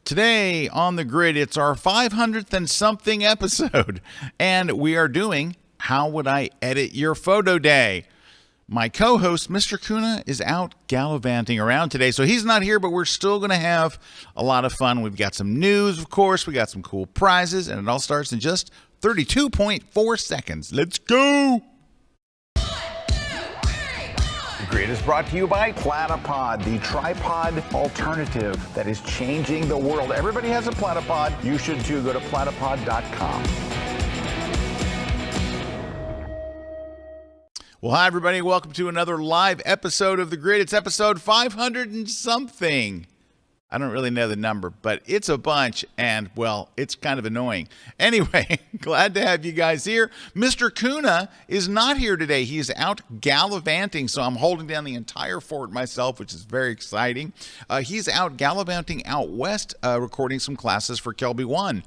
Today on the grid, it's our 500th and something episode, and we are doing How Would I Edit Your Photo Day? My co-host, Mr. Kuna, is out gallivanting around today, so he's not here, but we're still going to have a lot of fun. We've got some news, of course. We got some cool prizes, and it all starts in just 32.4 seconds. Let's go! The Grid is brought to you by Platypod, the tripod alternative that is changing the world. Everybody has a Platypod. You should too. Go to platypod.com. Well, hi, everybody. Welcome to another live episode of The Grid. It's episode 500 and something. I don't really know the number, but it's a bunch, and, well, it's kind of annoying. Anyway, glad to have you guys here. Mr. Kuna is not here today. He's out gallivanting, so I'm holding down the entire fort myself, which is very exciting. He's out gallivanting out west, recording some classes for Kelby 1.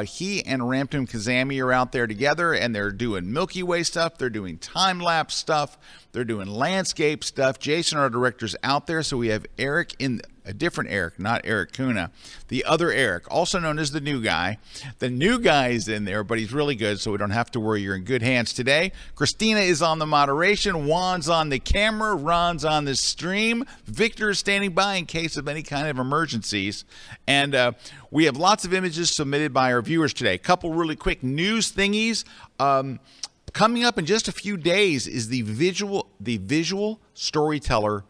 He and Rampton Kazami are out there together, and they're doing Milky Way stuff. They're doing time-lapse stuff. They're doing landscape stuff. Jason, our director's out there, so we have Eric in a different Eric, not Eric Kuna. The other Eric, also known as the new guy. The new guy is in there, but he's really good, so we don't have to worry. You're in good hands today. Christina is on the moderation. Juan's on the camera. Ron's on the stream. Victor is standing by in case of any kind of emergencies. And we have lots of images submitted by our viewers today. A couple really quick news thingies. Coming up in just a few days is the visual storytelling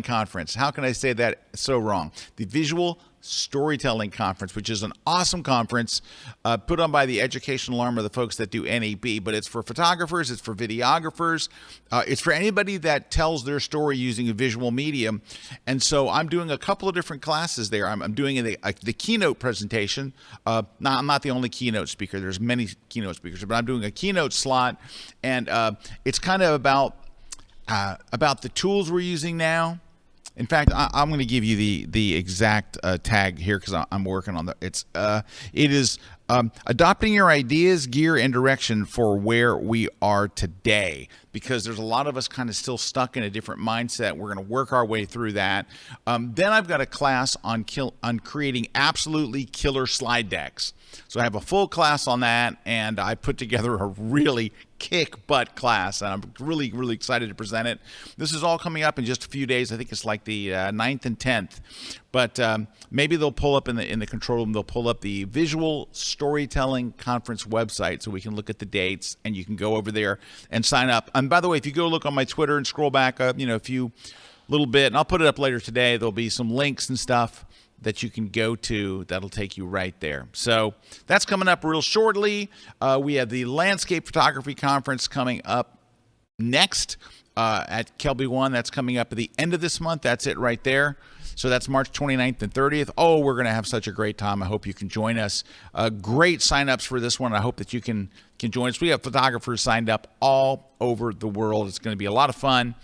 conference. How can I say that so wrong? The Visual Storytelling Conference, which is an awesome conference put on by the Educational Arm of the folks that do NAB, but it's for photographers, it's for videographers, it's for anybody that tells their story using a visual medium. And so I'm doing a couple of different classes there. I'm doing the keynote presentation. I'm not the only keynote speaker. There's many keynote speakers, but I'm doing a keynote slot, and it's kind of about the tools we're using now. In fact, I'm going to give you the exact tag here because I'm working on it is adopting your ideas, gear, and direction for where we are today, because there's a lot of us kind of still stuck in a different mindset. We're going to work our way through that. Then I've got a class on creating absolutely killer slide decks. So I have a full class on that, and I put together a really kick-butt class, and I'm really, really excited to present it. This is all coming up in just a few days. I think it's like the 9th and 10th. But maybe they'll pull up in the control room, they'll pull up the Visual Storytelling Conference website so we can look at the dates, and you can go over there and sign up. And by the way, if you go look on my Twitter and scroll back up, a few little bit, and I'll put it up later today, there'll be some links and stuff that you can go to that'll take you right there. So that's coming up real shortly. We have the Landscape Photography Conference coming up next at Kelby 1. That's coming up at the end of this month. That's it right there. So that's March 29th and 30th. Oh, we're going to have such a great time. I hope you can join us. Great signups for this one. I hope that you can join us. We have photographers signed up all over the world. It's going to be a lot of fun.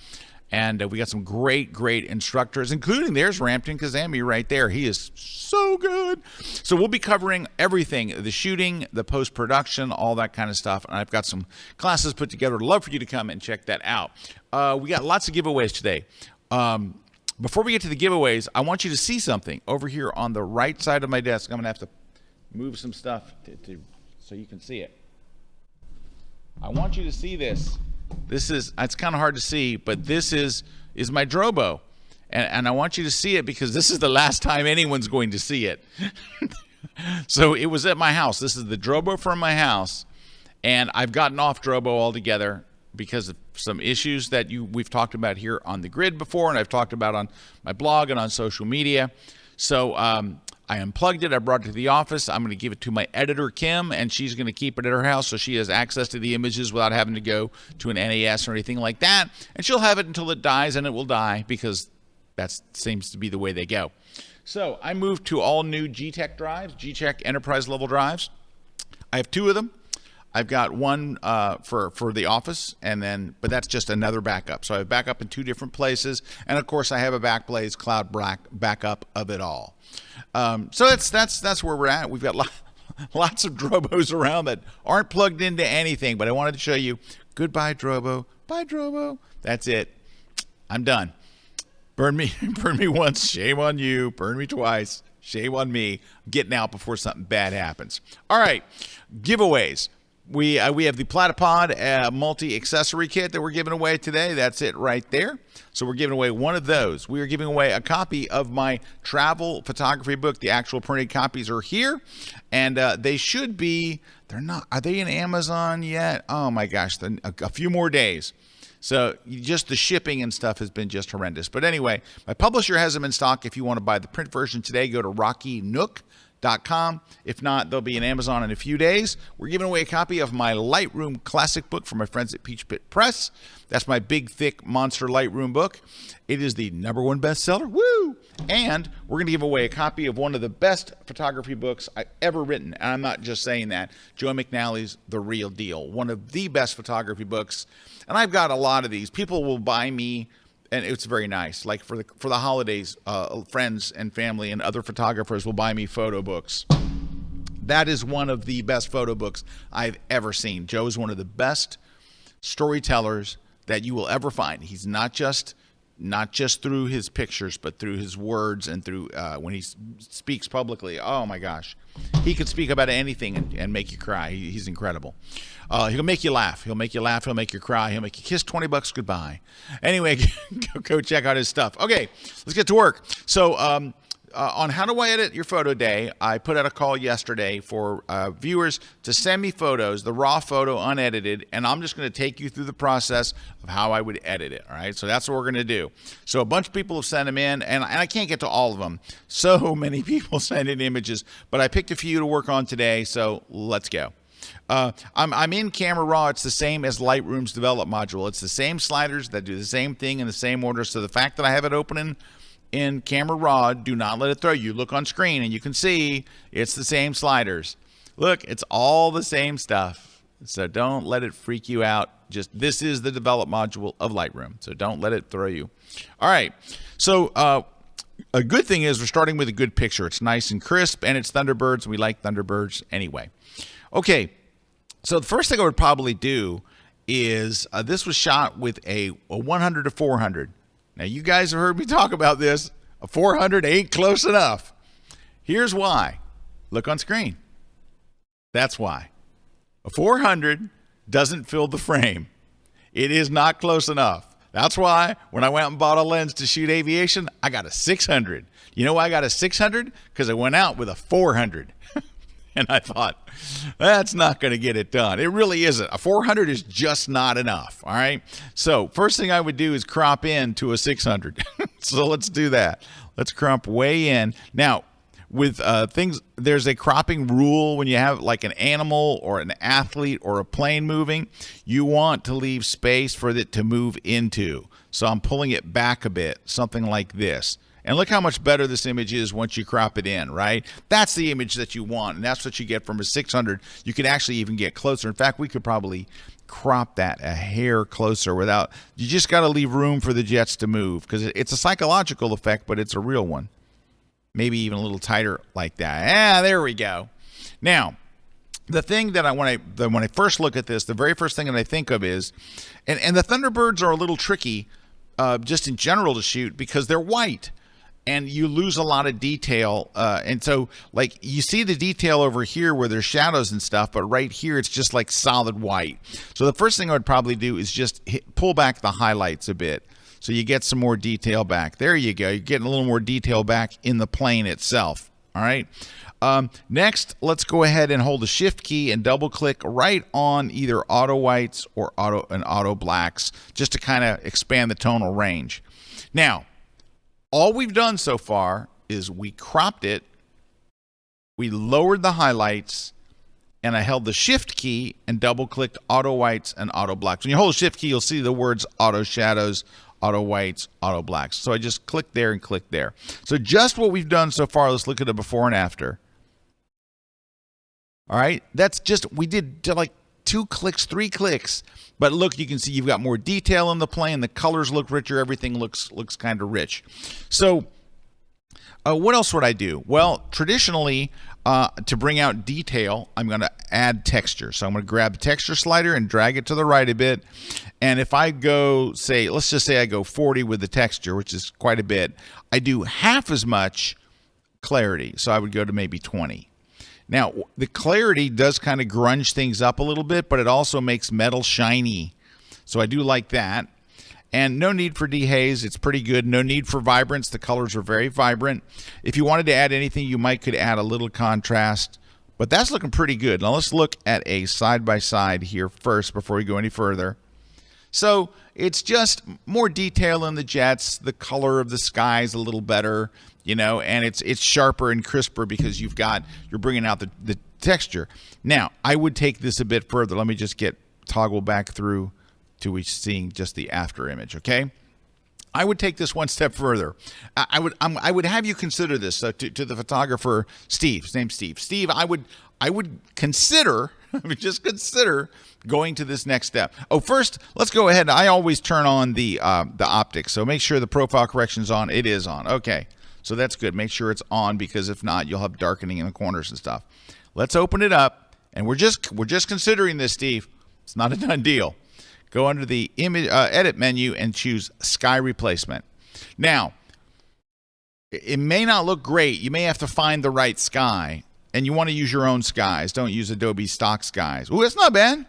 And we got some great instructors, including there's Rampton Kazami right there. He is so good. So we'll be covering everything, the shooting, the post-production, all that kind of stuff. And I've got some classes put together. I'd love for you to come and check that out. We got lots of giveaways today. Before we get to the giveaways, I want you to see something over here on the right side of my desk. I'm going to have to move some stuff so you can see it. I want you to see this. It's kind of hard to see, but this is my Drobo. And I want you to see it because this is the last time anyone's going to see it. So it was at my house. This is the Drobo from my house. And I've gotten off Drobo altogether because of some issues that we've talked about here on the grid before, and I've talked about on my blog and on social media. So I unplugged it. I brought it to the office. I'm going to give it to my editor, Kim, and she's going to keep it at her house so she has access to the images without having to go to an NAS or anything like that. And she'll have it until it dies, and it will die because that seems to be the way they go. So I moved to all new G-Tech drives, G-Tech enterprise level drives. I have two of them. I've got one for the office, but that's just another backup. So I have backup in two different places, and of course I have a Backblaze cloud backup of it all. So that's where we're at. We've got lots of Drobos around that aren't plugged into anything, but I wanted to show you. Goodbye, Drobo. Bye, Drobo. That's it. I'm done. Burn me once, shame on you. Burn me twice, shame on me. I'm getting out before something bad happens. All right, giveaways. We have the Platypod multi-accessory kit that we're giving away today. That's it right there. So we're giving away one of those. We are giving away a copy of my travel photography book. The actual printed copies are here, and they should be. They're not. Are they in Amazon yet? Oh my gosh, a few more days. So just the shipping and stuff has been just horrendous. But anyway, my publisher has them in stock. If you want to buy the print version today, go to RockyNook.com. If not, they'll be in Amazon in a few days. We're giving away a copy of my Lightroom Classic book from my friends at Peach Pit Press. That's my big, thick monster Lightroom book. It is the #1 bestseller. Woo! And we're going to give away a copy of one of the best photography books I've ever written. And I'm not just saying that. Joe McNally's The Real Deal. One of the best photography books. And I've got a lot of these. People will buy me, and it's very nice. Like for the holidays, friends and family and other photographers will buy me photo books. That is one of the best photo books I've ever seen. Joe is one of the best storytellers that you will ever find. He's not just through his pictures, but through his words and through when he speaks publicly. Oh my gosh, he could speak about anything and make you cry. He's incredible. He'll make you laugh. He'll make you laugh. He'll make you cry. He'll make you kiss $20 goodbye. Anyway, go check out his stuff. Okay, let's get to work. So on How Do I Edit Your Photo Day, I put out a call yesterday for viewers to send me photos, the raw photo unedited, and I'm just going to take you through the process of how I would edit it. All right, so that's what we're going to do. So a bunch of people have sent them in, and I can't get to all of them. So many people send in images, but I picked a few to work on today, so let's go. I'm in Camera Raw. It's the same as Lightroom's Develop module. It's the same sliders that do the same thing in the same order. So the fact that I have it open in Camera Raw, do not let it throw you. Look on screen and you can see it's the same sliders. Look, it's all the same stuff. So don't let it freak you out. Just this is the Develop module of Lightroom. So don't let it throw you. All right. So a good thing is we're starting with a good picture. It's nice and crisp, and it's Thunderbirds. We like Thunderbirds anyway. Okay. So the first thing I would probably do is this was shot with a 100 to 400. Now, you guys have heard me talk about this. A 400 ain't close enough. Here's why. Look on screen. That's why. A 400 doesn't fill the frame. It is not close enough. That's why when I went and bought a lens to shoot aviation, I got a 600. You know why I got a 600? Because I went out with a 400. And I thought, that's not going to get it done. It really isn't. A 400 is just not enough, all right? So first thing I would do is crop in to a 600. So let's do that. Let's crop way in. Now, with things, there's a cropping rule when you have like an animal or an athlete or a plane moving. You want to leave space for it to move into. So I'm pulling it back a bit, something like this. And look how much better this image is once you crop it in, right? That's the image that you want, and that's what you get from a 600. You can actually even get closer. In fact, we could probably crop that a hair closer without, you just got to leave room for the jets to move because it's a psychological effect, but it's a real one. Maybe even a little tighter like that. There we go. Now, the thing that when I first look at this, the very first thing that I think of is, and the Thunderbirds are a little tricky just in general to shoot because they're white. And you lose a lot of detail. And so, like, you see the detail over here where there's shadows and stuff, but right here it's just like solid white. So the first thing I would probably do is just pull back the highlights a bit so you get some more detail back. There you go. You're getting a little more detail back in the plane itself. All right. Next, let's go ahead and hold the Shift key and double-click right on either auto whites or auto blacks just to kind of expand the tonal range. Now, all we've done so far is we cropped it, we lowered the highlights, and I held the Shift key and double-clicked auto whites and auto blacks. When you hold the Shift key, you'll see the words auto shadows, auto whites, auto blacks. So I just click there and click there. So just what we've done so far, let's look at the before and after. All right, that's just, we did like 2 clicks, 3 clicks. But look, you can see you've got more detail in the plane. The colors look richer. Everything looks kind of rich. So What else would I do? Well, traditionally, to bring out detail, I'm going to add texture. So I'm going to grab the texture slider and drag it to the right a bit. And if I go, say, let's just say I go 40 with the texture, which is quite a bit, I do half as much clarity. So I would go to maybe 20. Now, the clarity does kind of grunge things up a little bit, but it also makes metal shiny. So I do like that. And no need for dehaze. It's pretty good. No need for vibrance. The colors are very vibrant. If you wanted to add anything, you could add a little contrast. But that's looking pretty good. Now let's look at a side-by-side here first before we go any further. So it's just more detail in the jets. The color of the sky is a little better, and it's sharper and crisper because you're bringing out the texture. Now, I would take this a bit further. Let me just toggle back through to seeing just the after image, okay? I would take this one step further. I would have you consider this. So to the photographer, Steve, his name's Steve. Steve, I would consider, just consider going to this next step. Oh, first, let's go ahead. I always turn on the optics, so make sure the profile correction's on. It is on. Okay, so that's good. Make sure it's on because if not, you'll have darkening in the corners and stuff. Let's open it up, and we're just considering this, Steve. It's not a done deal. Go under the image edit menu and choose sky replacement. Now, it may not look great. You may have to find the right sky, and you want to use your own skies. Don't use Adobe stock skies. Ooh, that's not bad.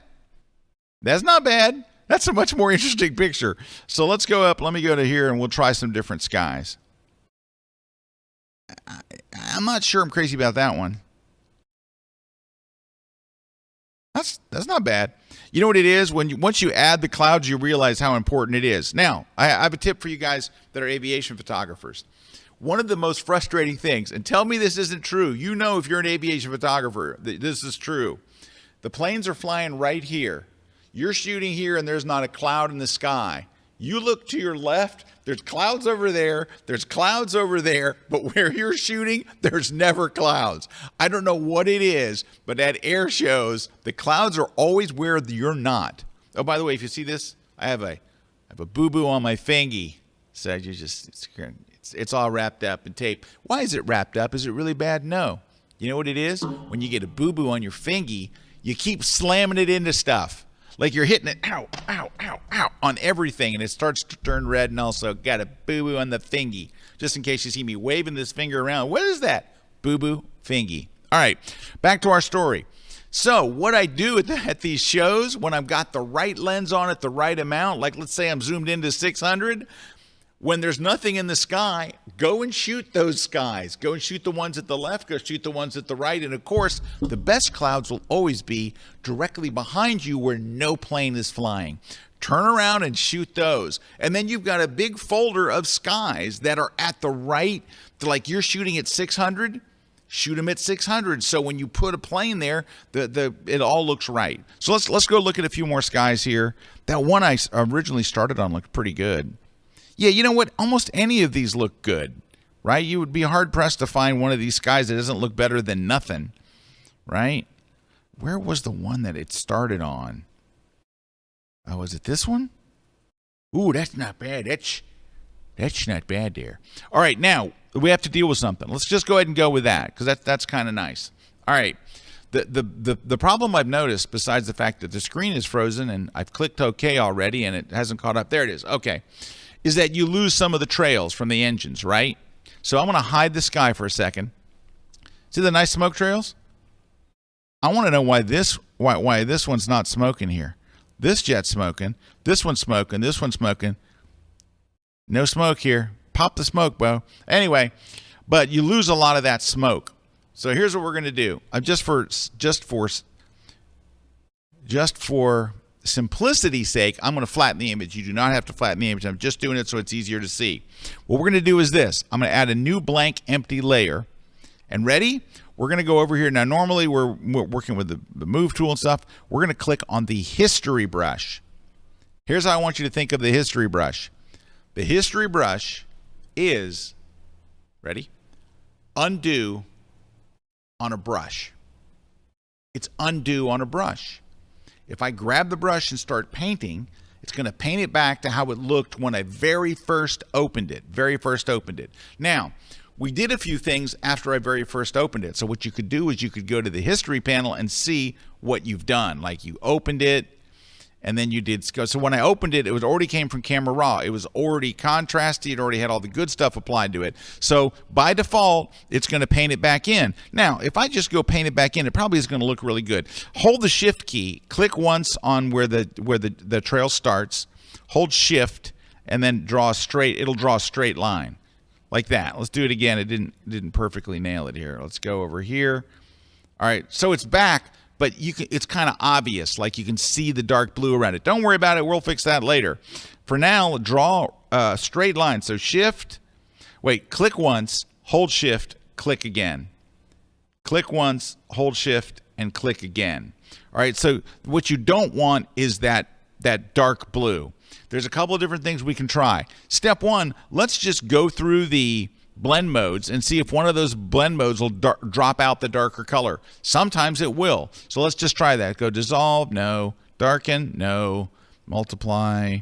That's not bad. That's a much more interesting picture. So let's go up. Let me go to here, and we'll try some different skies. I'm not sure I'm crazy about that one. That's not bad. You know what it is? Once you add the clouds, you realize how important it is. Now, I have a tip for you guys that are aviation photographers. One of the most frustrating things, and tell me this isn't true. You know if you're an aviation photographer, this is true. The planes are flying right here. You're shooting here and there's not a cloud in the sky. You look to your left, there's clouds over there, there's clouds over there, but where you're shooting, there's never clouds. I don't know what it is, but at air shows, the clouds are always where you're not. Oh, by the way, if you see this, I have a boo-boo on my fingy. So it's all wrapped up in tape. Why is it wrapped up? Is it really bad? No. You know what it is? When you get a boo-boo on your fingy, you keep slamming it into stuff. Like you're hitting it, ow, ow, ow, ow, on everything, and it starts to turn red, and also got a boo-boo on the fingy. Just in case you see me waving this finger around. What is that? Boo-boo, fingy. All right, back to our story. So what I do at these shows, when I've got the right lens on it, the right amount, like let's say I'm zoomed into 600, when there's nothing in the sky, go and shoot those skies. Go and shoot the ones at the left, go shoot the ones at the right. And of course, the best clouds will always be directly behind you where no plane is flying. Turn around and shoot those. And then you've got a big folder of skies that are at the right, like you're shooting at 600, shoot them at 600. So when you put a plane there, it all looks right. So let's go look at a few more skies here. That one I originally started on looked pretty good. Yeah, you know what? Almost any of these look good, right? You would be hard-pressed to find one of these skies that doesn't look better than nothing, right? Where was the one that it started on? Oh, was it this one? Ooh, that's not bad. That's not bad there. All right, now we have to deal with something. Let's just go ahead and go with that because that's kind of nice. All right. The problem I've noticed, besides the fact that the screen is frozen and I've clicked OK already and it hasn't caught up. There it is. Okay. Is that you lose some of the trails from the engines, right? So I'm going to hide the sky for a second. See the nice smoke trails? I want to know why this one's not smoking here. This jet's smoking. This one's smoking. This one's smoking. No smoke here. Pop the smoke, Bo. Anyway, but you lose a lot of that smoke. So here's what we're going to do. Just for simplicity's sake, I'm going to flatten the image. You do not have to flatten the image. I'm just doing it so it's easier to see. What we're going to do is this. I'm going to add a new blank empty layer. And ready? We're going to go over here. Now, normally we're working with the move tool and stuff. We're going to click on the history brush. Here's how I want you to think of the history brush. The history brush is, ready? Undo on a brush. It's undo on a brush. If I grab the brush and start painting, it's going to paint it back to how it looked when I very first opened it. Now, we did a few things after I very first opened it. So what you could do is you could go to the history panel and see what you've done. Like you opened it, and then you did. So when I opened it, it already came from Camera Raw. It was already contrasty. It already had all the good stuff applied to it. So by default, it's going to paint it back in. Now, if I just go paint it back in, it probably is going to look really good. Hold the Shift key. Click once on where the trail starts. Hold Shift, and then draw a straight. It'll draw a straight line like that. Let's do it again. It didn't perfectly nail it here. Let's go over here. All right, so it's back. But it's kind of obvious, like you can see the dark blue around it. Don't worry about it. We'll fix that later. For now, draw a straight line. So click once, hold Shift, click again. Click once, hold Shift, and click again. All right, so what you don't want is that dark blue. There's a couple of different things we can try. Step one, let's just go through the blend modes and see if one of those blend modes will drop out the darker color. Sometimes it will. So let's just try that. Go dissolve, no. Darken, no. Multiply.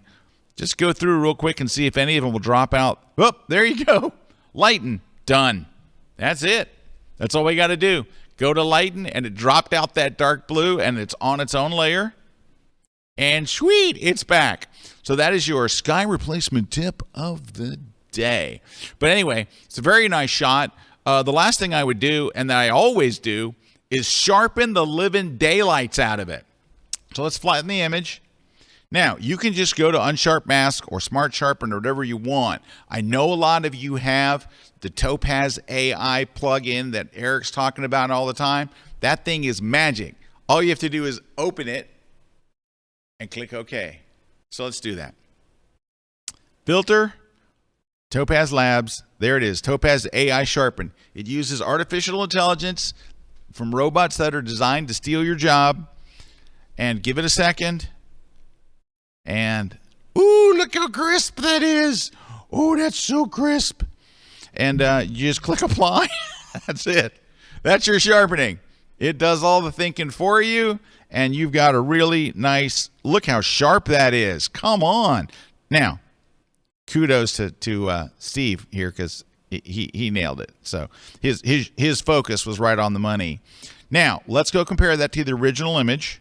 Just go through real quick and see if any of them will drop out. Oh, there you go. Lighten, done. That's it. That's all we got to do. Go to lighten, and it dropped out that dark blue, and it's on its own layer. And sweet, it's back. So that is your sky replacement tip of the day. But anyway, it's a very nice shot. The last thing I would do, and that I always do, is sharpen the living daylights out of it. So let's flatten the image. Now, you can just go to Unsharp Mask or Smart Sharpen or whatever you want. I know a lot of you have the Topaz AI plugin that Eric's talking about all the time. That thing is magic. All you have to do is open it and click OK. So let's do that. Filter. Topaz Labs, there it is, Topaz AI Sharpen. It uses artificial intelligence from robots that are designed to steal your job. And give it a second. And, ooh, look how crisp that is. Oh, that's so crisp. And you just click apply. That's it. That's your sharpening. It does all the thinking for you, and you've got a really nice, look how sharp that is. Come on. Now, kudos to Steve here, because he nailed it. So his focus was right on the money. Now, let's go compare that to the original image.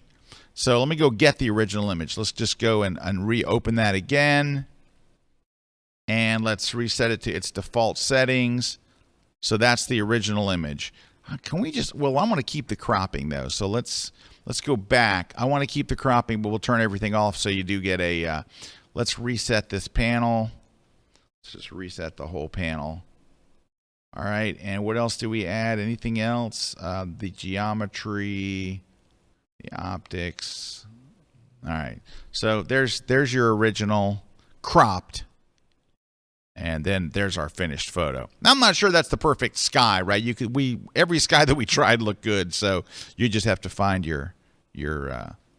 So let me go get the original image. Let's just go and reopen that again. And let's reset it to its default settings. So that's the original image. Can we just, well, I want to keep the cropping though. So let's go back. I want to keep the cropping, but we'll turn everything off so you do get a, let's reset this panel. Let's just reset the whole panel. All right, and what else do we add? Anything else? The geometry, the optics. All right, so there's your original cropped, and then there's our finished photo. Now, I'm not sure that's the perfect sky, right? Every sky that we tried looked good, so you just have to find your.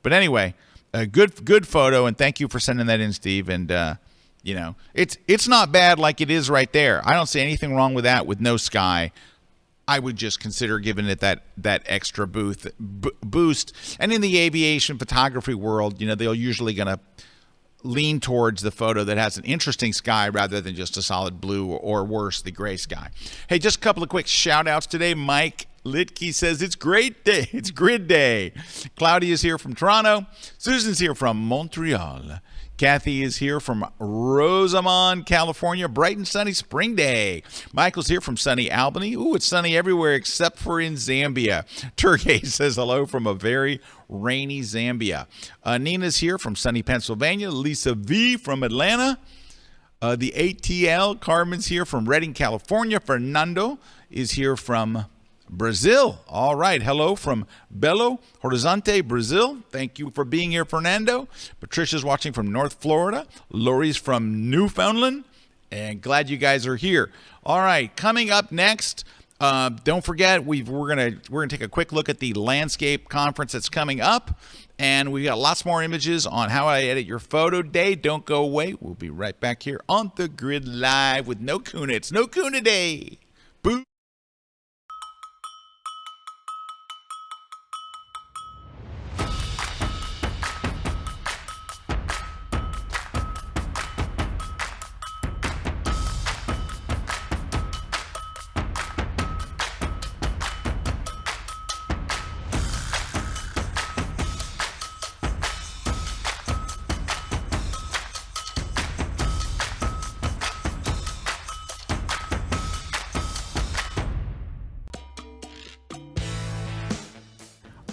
But anyway, a good photo, and thank you for sending that in, Steve. And you know, it's not bad like it is right there. I don't see anything wrong with that with no sky. I would just consider giving it that extra boost. And in the aviation photography world, you know, they're usually going to lean towards the photo that has an interesting sky rather than just a solid blue or worse, the gray sky. Hey, just a couple of quick shout outs today. Mike Litke says it's great day. It's grid day. Claudia's here from Toronto. Susan's here from Montreal. Kathy is here from Rosamond, California. Bright and sunny spring day. Michael's here from sunny Albany. Ooh, it's sunny everywhere except for in Zambia. Turgay says hello from a very rainy Zambia. Nina's here from sunny Pennsylvania. Lisa V from Atlanta. The ATL, Carmen's here from Redding, California. Fernando is here from Brazil. All right. Hello from Belo Horizonte, Brazil. Thank you for being here, Fernando. Patricia's watching from North Florida. Lori's from Newfoundland. And glad you guys are here. All right. Coming up next, don't forget, we're gonna take a quick look at the landscape conference that's coming up. And we got lots more images on how I edit your photo day. Don't go away. We'll be right back here on The Grid Live with No Kuna. It's No Kuna Day. Boo.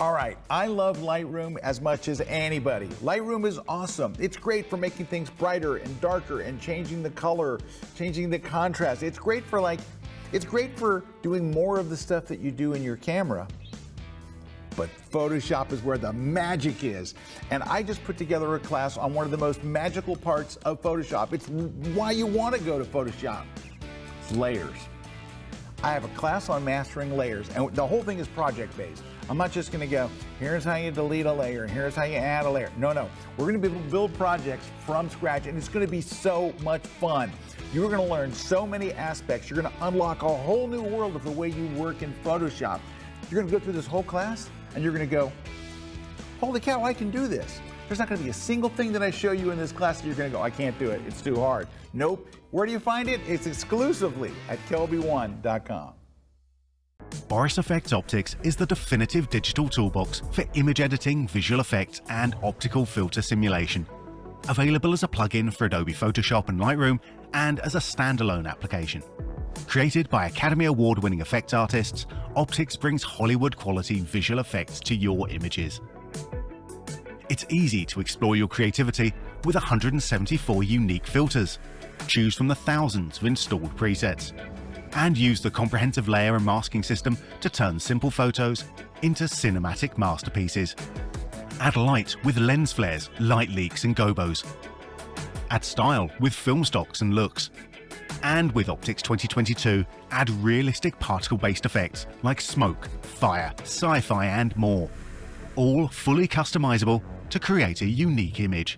All right, I love Lightroom as much as anybody. Lightroom is awesome. It's great for making things brighter and darker and changing the color, changing the contrast. It's great for doing more of the stuff that you do in your camera. But Photoshop is where the magic is. And I just put together a class on one of the most magical parts of Photoshop. It's why you want to go to Photoshop. It's layers. I have a class on mastering layers, and the whole thing is project-based. I'm not just gonna go, here's how you delete a layer, and here's how you add a layer. No. We're gonna be able to build projects from scratch, and it's gonna be so much fun. You're gonna learn so many aspects. You're gonna unlock a whole new world of the way you work in Photoshop. You're gonna go through this whole class, and you're gonna go, holy cow, I can do this. There's not gonna be a single thing that I show you in this class that you're gonna go, I can't do it, it's too hard. Nope. Where do you find it? It's exclusively at Kelby1.com. Boris FX Optics is the definitive digital toolbox for image editing, visual effects, and optical filter simulation. Available as a plugin for Adobe Photoshop and Lightroom, and as a standalone application. Created by Academy Award-winning effects artists, Optics brings Hollywood-quality visual effects to your images. It's easy to explore your creativity with 174 unique filters. Choose from the thousands of installed presets. And use the comprehensive layer and masking system to turn simple photos into cinematic masterpieces. Add light with lens flares, light leaks and gobos. Add style with film stocks and looks. And with Optics 2022, add realistic particle-based effects like smoke, fire, sci-fi and more. All fully customizable to create a unique image.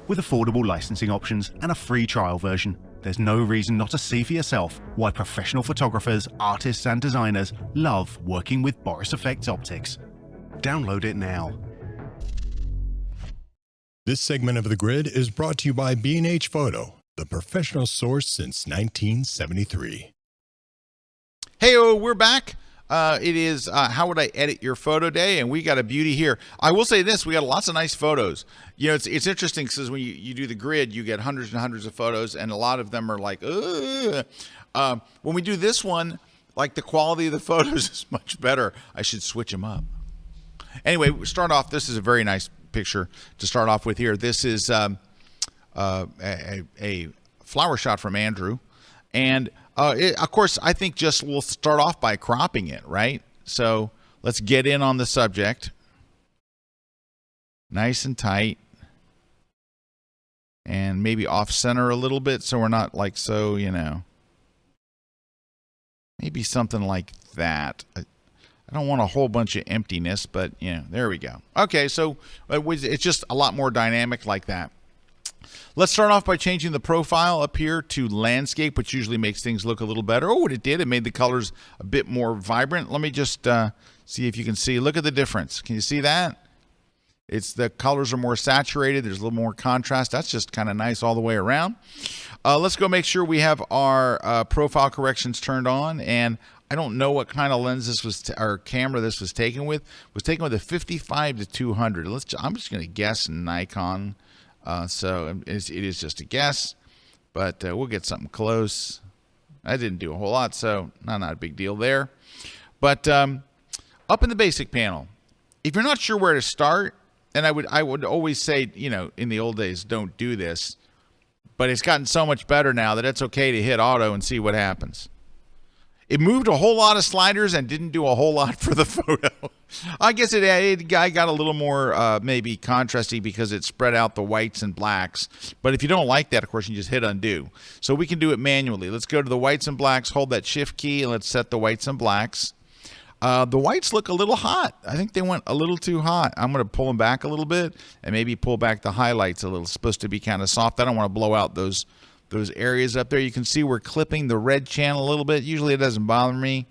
With affordable licensing options and a free trial version, there's no reason not to see for yourself why professional photographers, artists and designers love working with Boris FX Optics. Download it now. This segment of The Grid is brought to you by B&H Photo, the professional source since 1973. Hey, we're back. It is How Would I Edit Your Photo Day, and we got a beauty here. I will say this, we got lots of nice photos. You know, it's interesting because when you do the grid, you get hundreds and hundreds of photos, and a lot of them are like, ugh. When we do this one, like the quality of the photos is much better. I should switch them up. Anyway, we start off, this is a very nice picture to start off with here. This is a flower shot from Andrew, and of course, I think just we'll start off by cropping it, right? So let's get in on the subject. Nice and tight. And maybe off center a little bit so we're not like so, you know. Maybe something like that. I don't want a whole bunch of emptiness, but, you know, there we go. Okay, so it's just a lot more dynamic like that. Let's start off by changing the profile up here to landscape, which usually makes things look a little better. Oh, what it did, it made the colors a bit more vibrant. Let me just see if you can see. Look at the difference. Can you see that? It's the colors are more saturated. There's a little more contrast. That's just kind of nice all the way around. Let's go make sure we have our profile corrections turned on. And I don't know what kind of lens this was, or camera this was taken with. It was taken with a 55 to 200. I'm just going to guess Nikon. So it is just a guess, but we'll get something close. I didn't do a whole lot, so not a big deal there. But up in the basic panel, if you're not sure where to start, and I would always say, you know, in the old days, don't do this. But it's gotten so much better now that it's okay to hit auto and see what happens. It moved a whole lot of sliders and didn't do a whole lot for the photo. I guess it got a little more maybe contrasty because it spread out the whites and blacks. But if you don't like that, of course, you just hit undo. So we can do it manually. Let's go to the whites and blacks, hold that shift key, and let's set the whites and blacks. The whites look a little hot. I think they went a little too hot. I'm going to pull them back a little bit and maybe pull back the highlights a little. It's supposed to be kind of soft. I don't want to blow out those areas up there. You can see we're clipping the red channel a little bit. Usually it doesn't bother me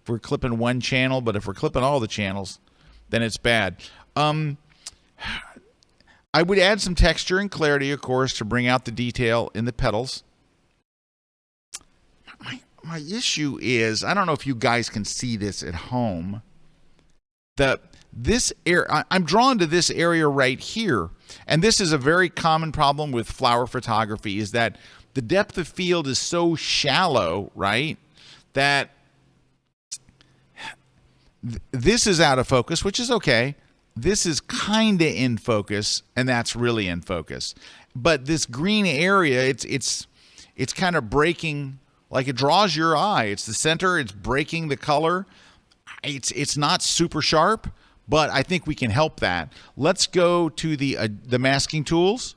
if we're clipping one channel, but if we're clipping all the channels, then it's bad. I would add some texture and clarity, of course, to bring out the detail in the petals. My issue is, I don't know if you guys can see this at home. This area, I'm drawn to this area right here, and this is a very common problem with flower photography, is that the depth of field is so shallow, right, that this is out of focus, which is okay. This is kind of in focus, and that's really in focus. But this green area, it's kind of breaking, like it draws your eye. It's the center. It's breaking the color. It's not super sharp, but I think we can help that. Let's go to the masking tools.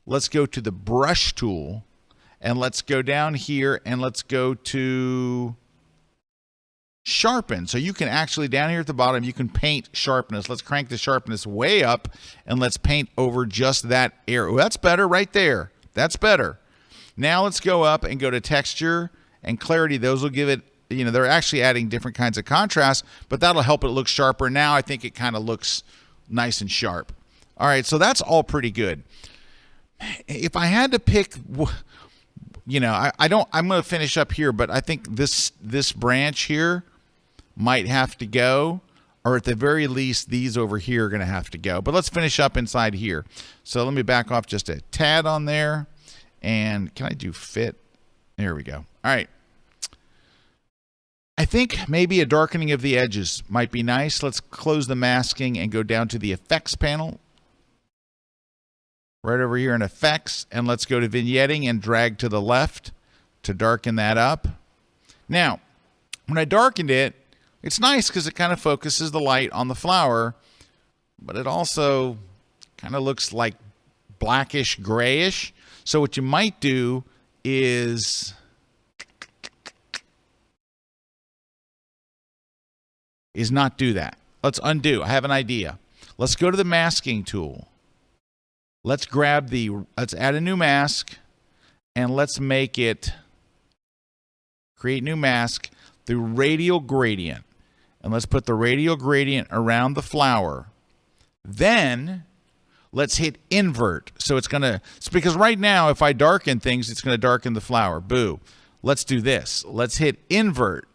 Let's go to the brush tool, and let's go down here, and let's go to sharpen. So you can actually, down here at the bottom, you can paint sharpness. Let's crank the sharpness way up, and let's paint over just that area. Well, that's better right there. That's better. Now let's go up and go to texture and clarity. Those will give it, they're actually adding different kinds of contrast, but that'll help it look sharper. Now I think it kind of looks nice and sharp. All right, so that's all pretty good. If I had to pick, I'm going to finish up here, but I think this branch here might have to go, or at the very least, these over here are going to have to go. But let's finish up inside here. So let me back off just a tad on there. And can I do fit? There we go. All right. I think maybe a darkening of the edges might be nice. Let's close the masking and go down to the effects panel. Right over here in effects, and let's go to vignetting and drag to the left to darken that up. Now, when I darkened it, it's nice because it kind of focuses the light on the flower, but it also kind of looks like blackish, grayish. So what you might do is not do that. Let's undo. I have an idea. Let's go to the masking tool. Let's add a new mask, and let's make it, create new mask, the radial gradient. And let's put the radial gradient around the flower. Then let's hit invert. So it's because right now if I darken things, it's going to darken the flower. Boo. Let's do this. Let's hit invert.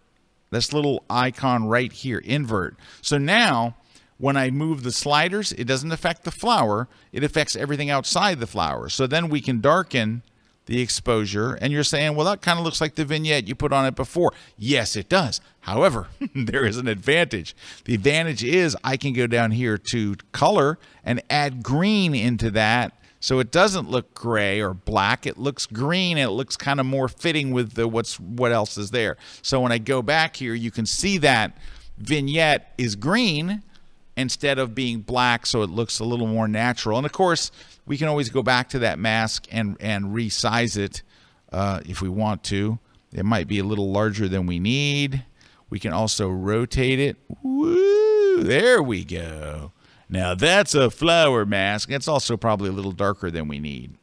This little icon right here, invert. So now when I move the sliders, it doesn't affect the flower. It affects everything outside the flower. So then we can darken the exposure. And you're saying, well, that kind of looks like the vignette you put on it before. Yes, it does. However, there is an advantage. The advantage is I can go down here to color and add green into that. So it doesn't look gray or black. It looks green, and it looks kind of more fitting with what else is there. So when I go back here, you can see that vignette is green instead of being black, so it looks a little more natural. And of course, we can always go back to that mask and resize it if we want to. It might be a little larger than we need. We can also rotate it. Woo! There we go. Now that's a flower mask. It's also probably a little darker than we need.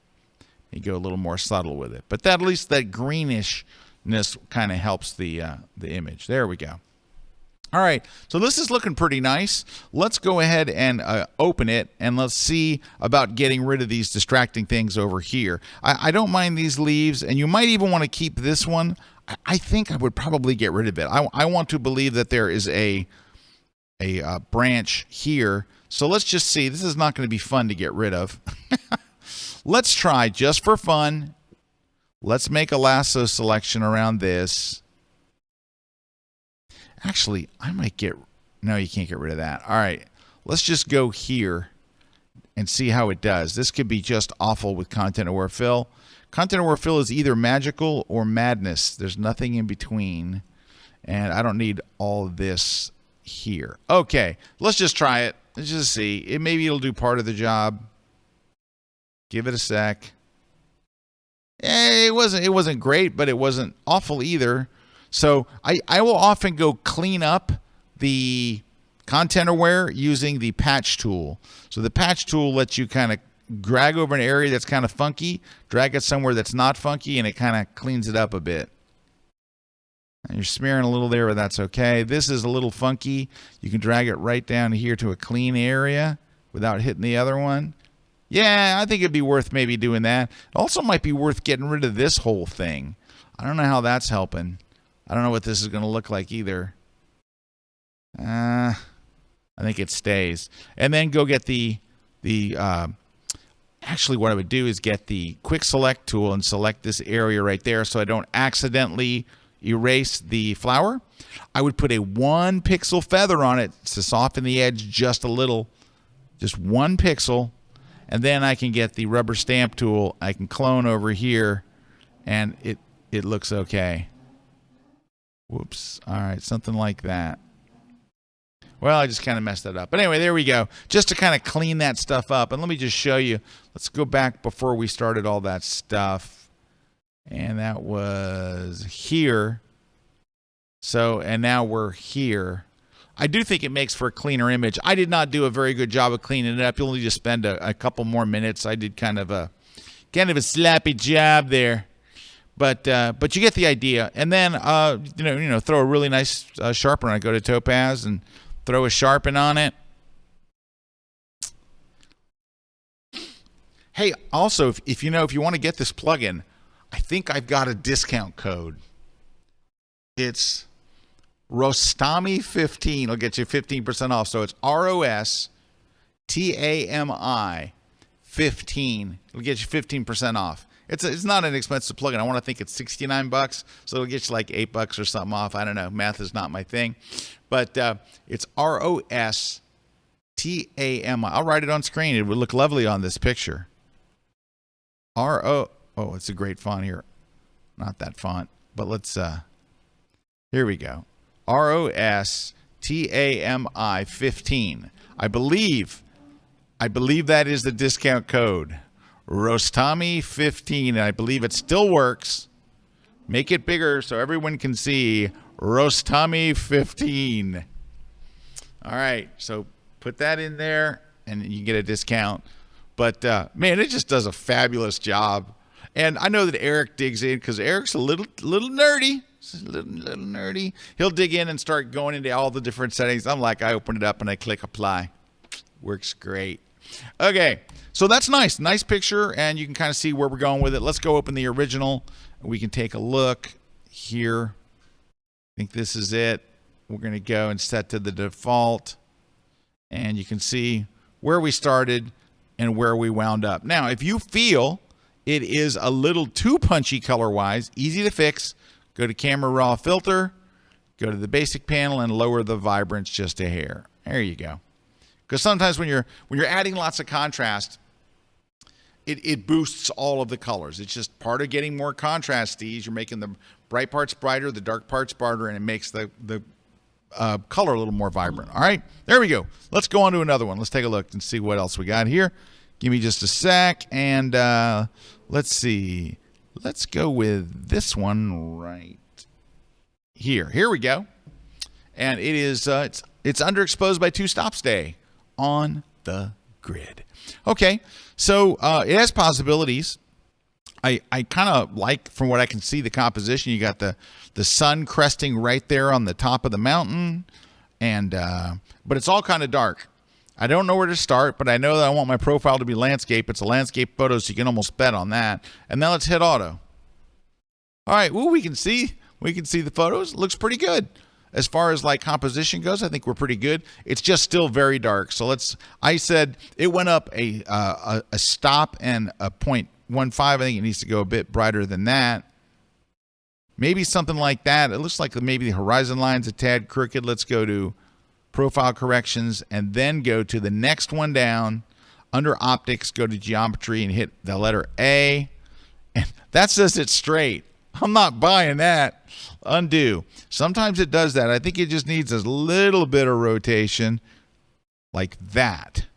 You go a little more subtle with it. But at least that greenishness kind of helps the image. There we go. All right, so this is looking pretty nice. Let's go ahead and open it, and let's see about getting rid of these distracting things over here. I don't mind these leaves, and you might even want to keep this one. I think I would probably get rid of it. I want to believe that there is a branch here. So let's just see. This is not going to be fun to get rid of. Let's try, just for fun. Let's make a lasso selection around this. Actually, I might no, you can't get rid of that. All right, let's just go here and see how it does. This could be just awful with content-aware fill. Content-aware fill is either magical or madness. There's nothing in between, and I don't need all of this here. Okay, let's just try it. Let's just see. Maybe it'll do part of the job. Give it a sec. It wasn't great, but it wasn't awful either. So I will often go clean up the content aware using the patch tool. So the patch tool lets you kind of drag over an area that's kind of funky, drag it somewhere that's not funky, and it kind of cleans it up a bit. And you're smearing a little there, but that's okay. This is a little funky. You can drag it right down here to a clean area without hitting the other one. Yeah, I think it'd be worth maybe doing that. It also might be worth getting rid of this whole thing. I don't know how that's helping. I don't know what this is going to look like either. I think it stays. And then go get actually what I would do is get the quick select tool and select this area right there so I don't accidentally erase the flower, I would put a 1 pixel feather on it to soften the edge just a little, just 1 pixel, and then I can get the rubber stamp tool. I can clone over here, and it looks okay. Whoops. All right, something like that. Well, I just kind of messed that up. But anyway, there we go. Just to kind of clean that stuff up. And let me just show you. Let's go back before we started all that stuff. And that was here. So, and now we're here. I do think it makes for a cleaner image. I did not do a very good job of cleaning it up. You'll need to spend a couple more minutes. I did kind of a sloppy job there. But you get the idea. And then, throw a really nice sharpener. I go to Topaz and throw a sharpen on it. Hey, also, if you want to get this plugin, I think I've got a discount code. It's Rostami15. It'll get you 15% off. So it's ROSTAMI 15. It'll get you 15% off. It's not an expensive plugin. I want to think it's $69, so it'll get you like $8 or something off. I don't know. Math is not my thing. But it's ROSTAMI. I'll write it on screen. It would look lovely on this picture. Oh, it's a great font here. Not that font, but let's, here we go. ROSTAMI 15. I believe that is the discount code. Rostami 15, and I believe it still works. Make it bigger so everyone can see Rostami 15. All right, so put that in there, and you get a discount. But, man, it just does a fabulous job. And I know that Eric digs in because Eric's a little nerdy. Little nerdy. He'll dig in and start going into all the different settings. I'm like, I open it up and I click apply. Works great. Okay, so that's nice. Nice picture, and you can kind of see where we're going with it. Let's go open the original. We can take a look here. I think this is it. We're going to go and set to the default, and you can see where we started and where we wound up. Now, if you feel it is a little too punchy color-wise, easy to fix, go to Camera Raw Filter, go to the basic panel, and lower the vibrance just a hair. There you go. Because sometimes when you're adding lots of contrast, it boosts all of the colors. It's just part of getting more contrast, Steve. You're making the bright parts brighter, the dark parts brighter, and it makes the color a little more vibrant. All right, there we go. Let's go on to another one. Let's take a look and see what else we got here. Give me just a sec, and let's see. Let's go with this one right here. Here we go. And it is it's underexposed by 2 stops day on the grid. Okay, so it has possibilities. I kind of like, from what I can see, the composition. You got the sun cresting right there on the top of the mountain, and but it's all kind of dark. I don't know where to start, but I know that I want my profile to be landscape. It's a landscape photo, so you can almost bet on that. And now let's hit auto. All right, well, we can see the photos. It looks pretty good. As far as like composition goes, I think we're pretty good. It's just still very dark. So I said it went up a stop and a 0.15. I think it needs to go a bit brighter than that. Maybe something like that. It looks like maybe the horizon line's a tad crooked. Let's go to profile corrections and then go to the next one down. Under optics, go to geometry and hit the letter A. And that says it's straight. I'm not buying that. Undo. Sometimes it does that. I think it just needs a little bit of rotation like that.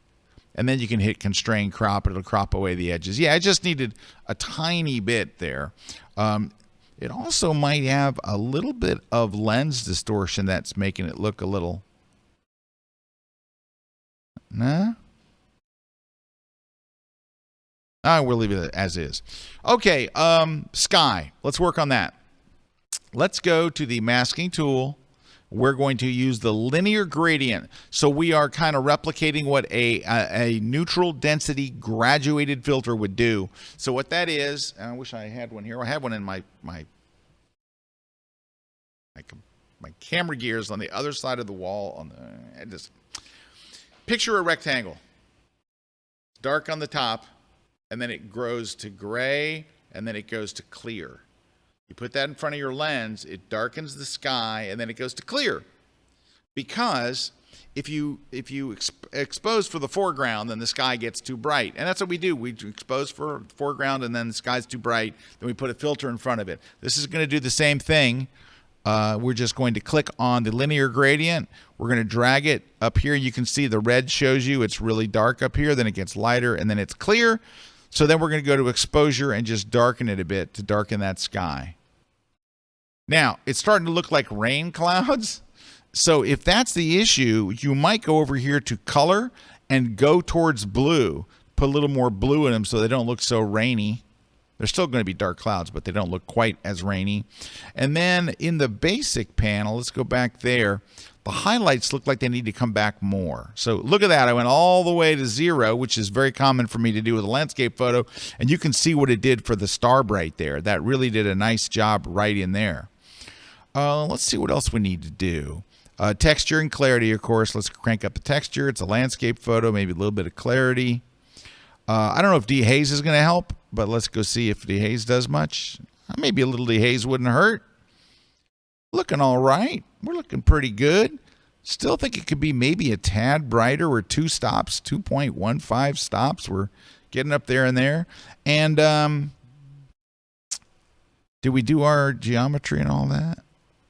And then you can hit constrain crop. It'll crop away the edges. Yeah, I just needed a tiny bit there. It also might have a little bit of lens distortion that's making it look a little... Nah? We'll leave it as is. Okay, sky. Let's work on that. Let's go to the masking tool. We're going to use the linear gradient. So we are kind of replicating what a neutral density graduated filter would do. So what that is, and I wish I had one here. I have one in my camera gears on the other side of the wall. Picture a rectangle. Dark on the top, and then it grows to gray, and then it goes to clear. You put that in front of your lens, it darkens the sky, and then it goes to clear. Because if you expose for the foreground, then the sky gets too bright. And that's what we do. We expose for the foreground, and then the sky's too bright. Then we put a filter in front of it. This is going to do the same thing. We're just going to click on the linear gradient. We're going to drag it up here. You can see the red shows you it's really dark up here. Then it gets lighter, and then it's clear. So then we're going to go to exposure and just darken it a bit to darken that sky. Now, it's starting to look like rain clouds. So if that's the issue, you might go over here to color and go towards blue. Put a little more blue in them so they don't look so rainy. They're still going to be dark clouds, but they don't look quite as rainy. And then in the basic panel, let's go back there. The highlights look like they need to come back more. So look at that. I went all the way to 0, which is very common for me to do with a landscape photo. And you can see what it did for the star bright there. That really did a nice job right in there. Let's see what else we need to do. Texture and clarity, of course. Let's crank up the texture. It's a landscape photo, maybe a little bit of clarity. I don't know if dehaze is going to help, but let's go see if dehaze does much. Maybe a little dehaze wouldn't hurt. Looking all right. We're looking pretty good. Still think it could be maybe a tad brighter. We're 2 stops, 2.15 stops. We're getting up there and there. And did we do our geometry and all that?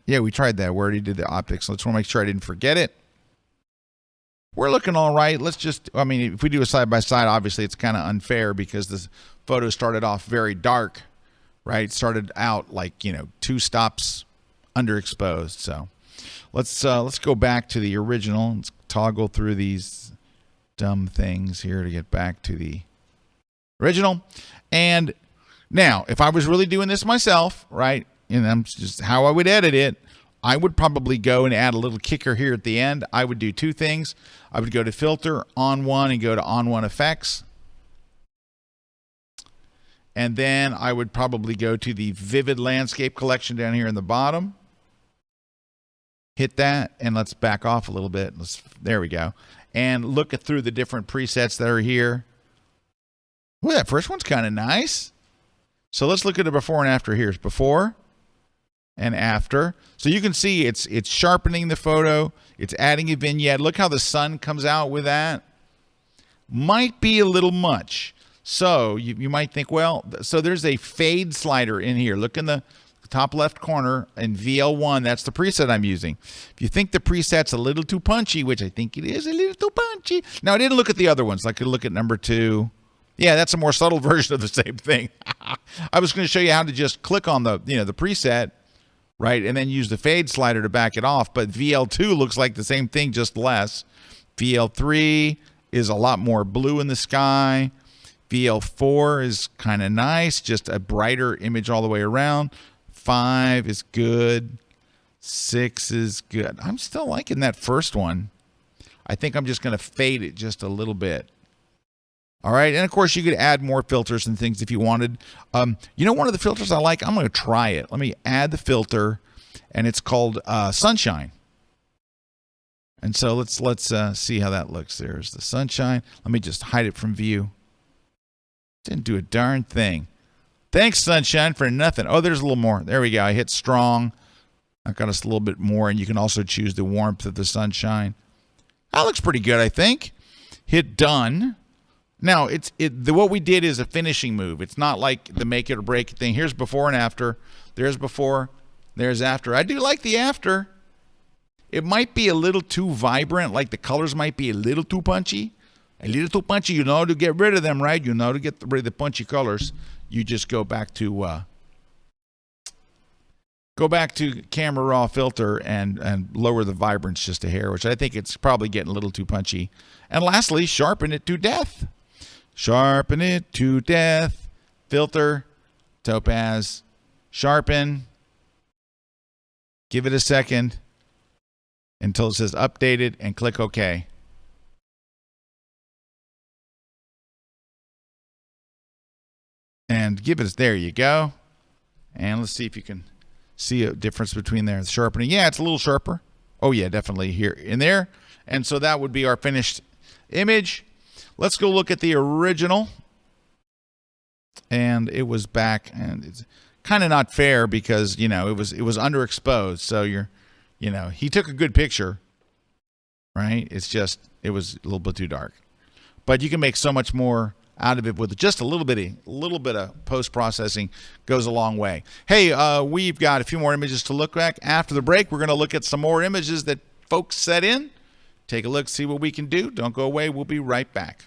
Yeah, we tried that. We already did the optics. Let's want to make sure I didn't forget it. We're looking all right. Let's just, I mean, if we do a side-by-side, obviously it's kind of unfair because this photo started off very dark, right? Started out like, 2 stops underexposed. So let's go back to the original. Let's toggle through these dumb things here to get back to the original. And now, if I was really doing this myself, right, and that's just how I would edit it, I would probably go and add a little kicker here at the end. I would do 2 things. I would go to Filter, On One, and go to On One Effects. And then I would probably go to the Vivid Landscape Collection down here in the bottom. Hit that, and let's back off a little bit. There we go. And look through the different presets that are here. Well, that first one's kind of nice. So let's look at the before and after here. It's before and after. So you can see it's sharpening the photo. It's adding a vignette. Look how the sun comes out with that. Might be a little much. So you might think, well, so there's a fade slider in here. Look in the top left corner in VL1. That's the preset I'm using. If you think the preset's a little too punchy, which I think it is a little too punchy. Now, I didn't look at the other ones. I could look at number 2. Yeah, that's a more subtle version of the same thing. I was going to show you how to just click on the preset, right, and then use the fade slider to back it off. But VL2 looks like the same thing, just less. VL3 is a lot more blue in the sky. VL4 is kind of nice, just a brighter image all the way around. 5 is good. 6 is good. I'm still liking that first one. I think I'm just going to fade it just a little bit. All right, and of course you could add more filters and things if you wanted. One of the filters I like, I'm going to try it. Let me add the filter, and it's called Sunshine. And so let's see how that looks. There's the sunshine. Let me just hide it from view. Didn't do a darn thing. Thanks, Sunshine, for nothing. Oh, there's a little more. There we go. I hit strong. I got us a little bit more, and you can also choose the warmth of the sunshine. That looks pretty good, I think. Hit done. Now, what we did is a finishing move. It's not like the make it or break it thing. Here's before and after. There's before. There's after. I do like the after. It might be a little too vibrant, like the colors might be a little too punchy. A little too punchy. You know how to get rid of them, right? You know how to get rid of the punchy colors. You just go back to camera raw filter and lower the vibrance just a hair, which I think it's probably getting a little too punchy. And lastly, sharpen it to death. Sharpen it to death. Filter, topaz, sharpen. Give it a second until it says updated and click OK. And give it, there you go. And let's see if you can see a difference between there. The sharpening, yeah, it's a little sharper. Oh yeah, definitely here in there. And so that would be our finished image. Let's go look at the original. And it was back, and it's kind of not fair because, you know, it was underexposed. So he took a good picture, right? It's just, it was a little bit too dark. But you can make so much more out of it with just a little bit of post-processing. Goes a long way. Hey, we've got a few more images to look at. After the break, we're going to look at some more images that folks sent in. Take a look, see what we can do. Don't go away. We'll be right back.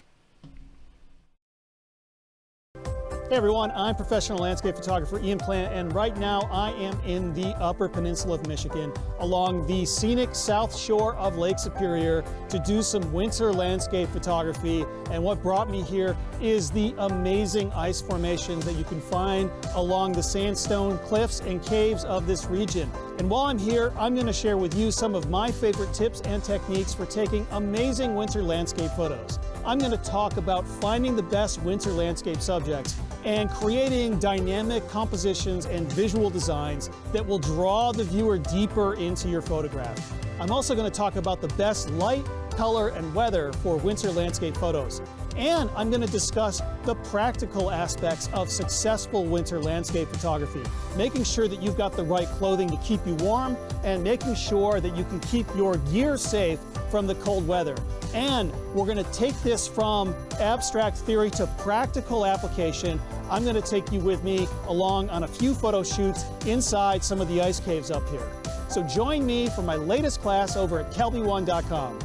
Hey everyone, I'm professional landscape photographer Ian Plant, and right now I am in the Upper Peninsula of Michigan along the scenic south shore of Lake Superior to do some winter landscape photography. And what brought me here is the amazing ice formations that you can find along the sandstone cliffs and caves of this region. And while I'm here, I'm going to share with you some of my favorite tips and techniques for taking amazing winter landscape photos. I'm going to talk about finding the best winter landscape subjects and creating dynamic compositions and visual designs that will draw the viewer deeper into your photograph. I'm also going to talk about the best light, color, and weather for winter landscape photos. And I'm going to discuss the practical aspects of successful winter landscape photography, making sure that you've got the right clothing to keep you warm and making sure that you can keep your gear safe from the cold weather. And we're going to take this from abstract theory to practical application. I'm going to take you with me along on a few photo shoots inside some of the ice caves up here. So join me for my latest class over at kelby1.com.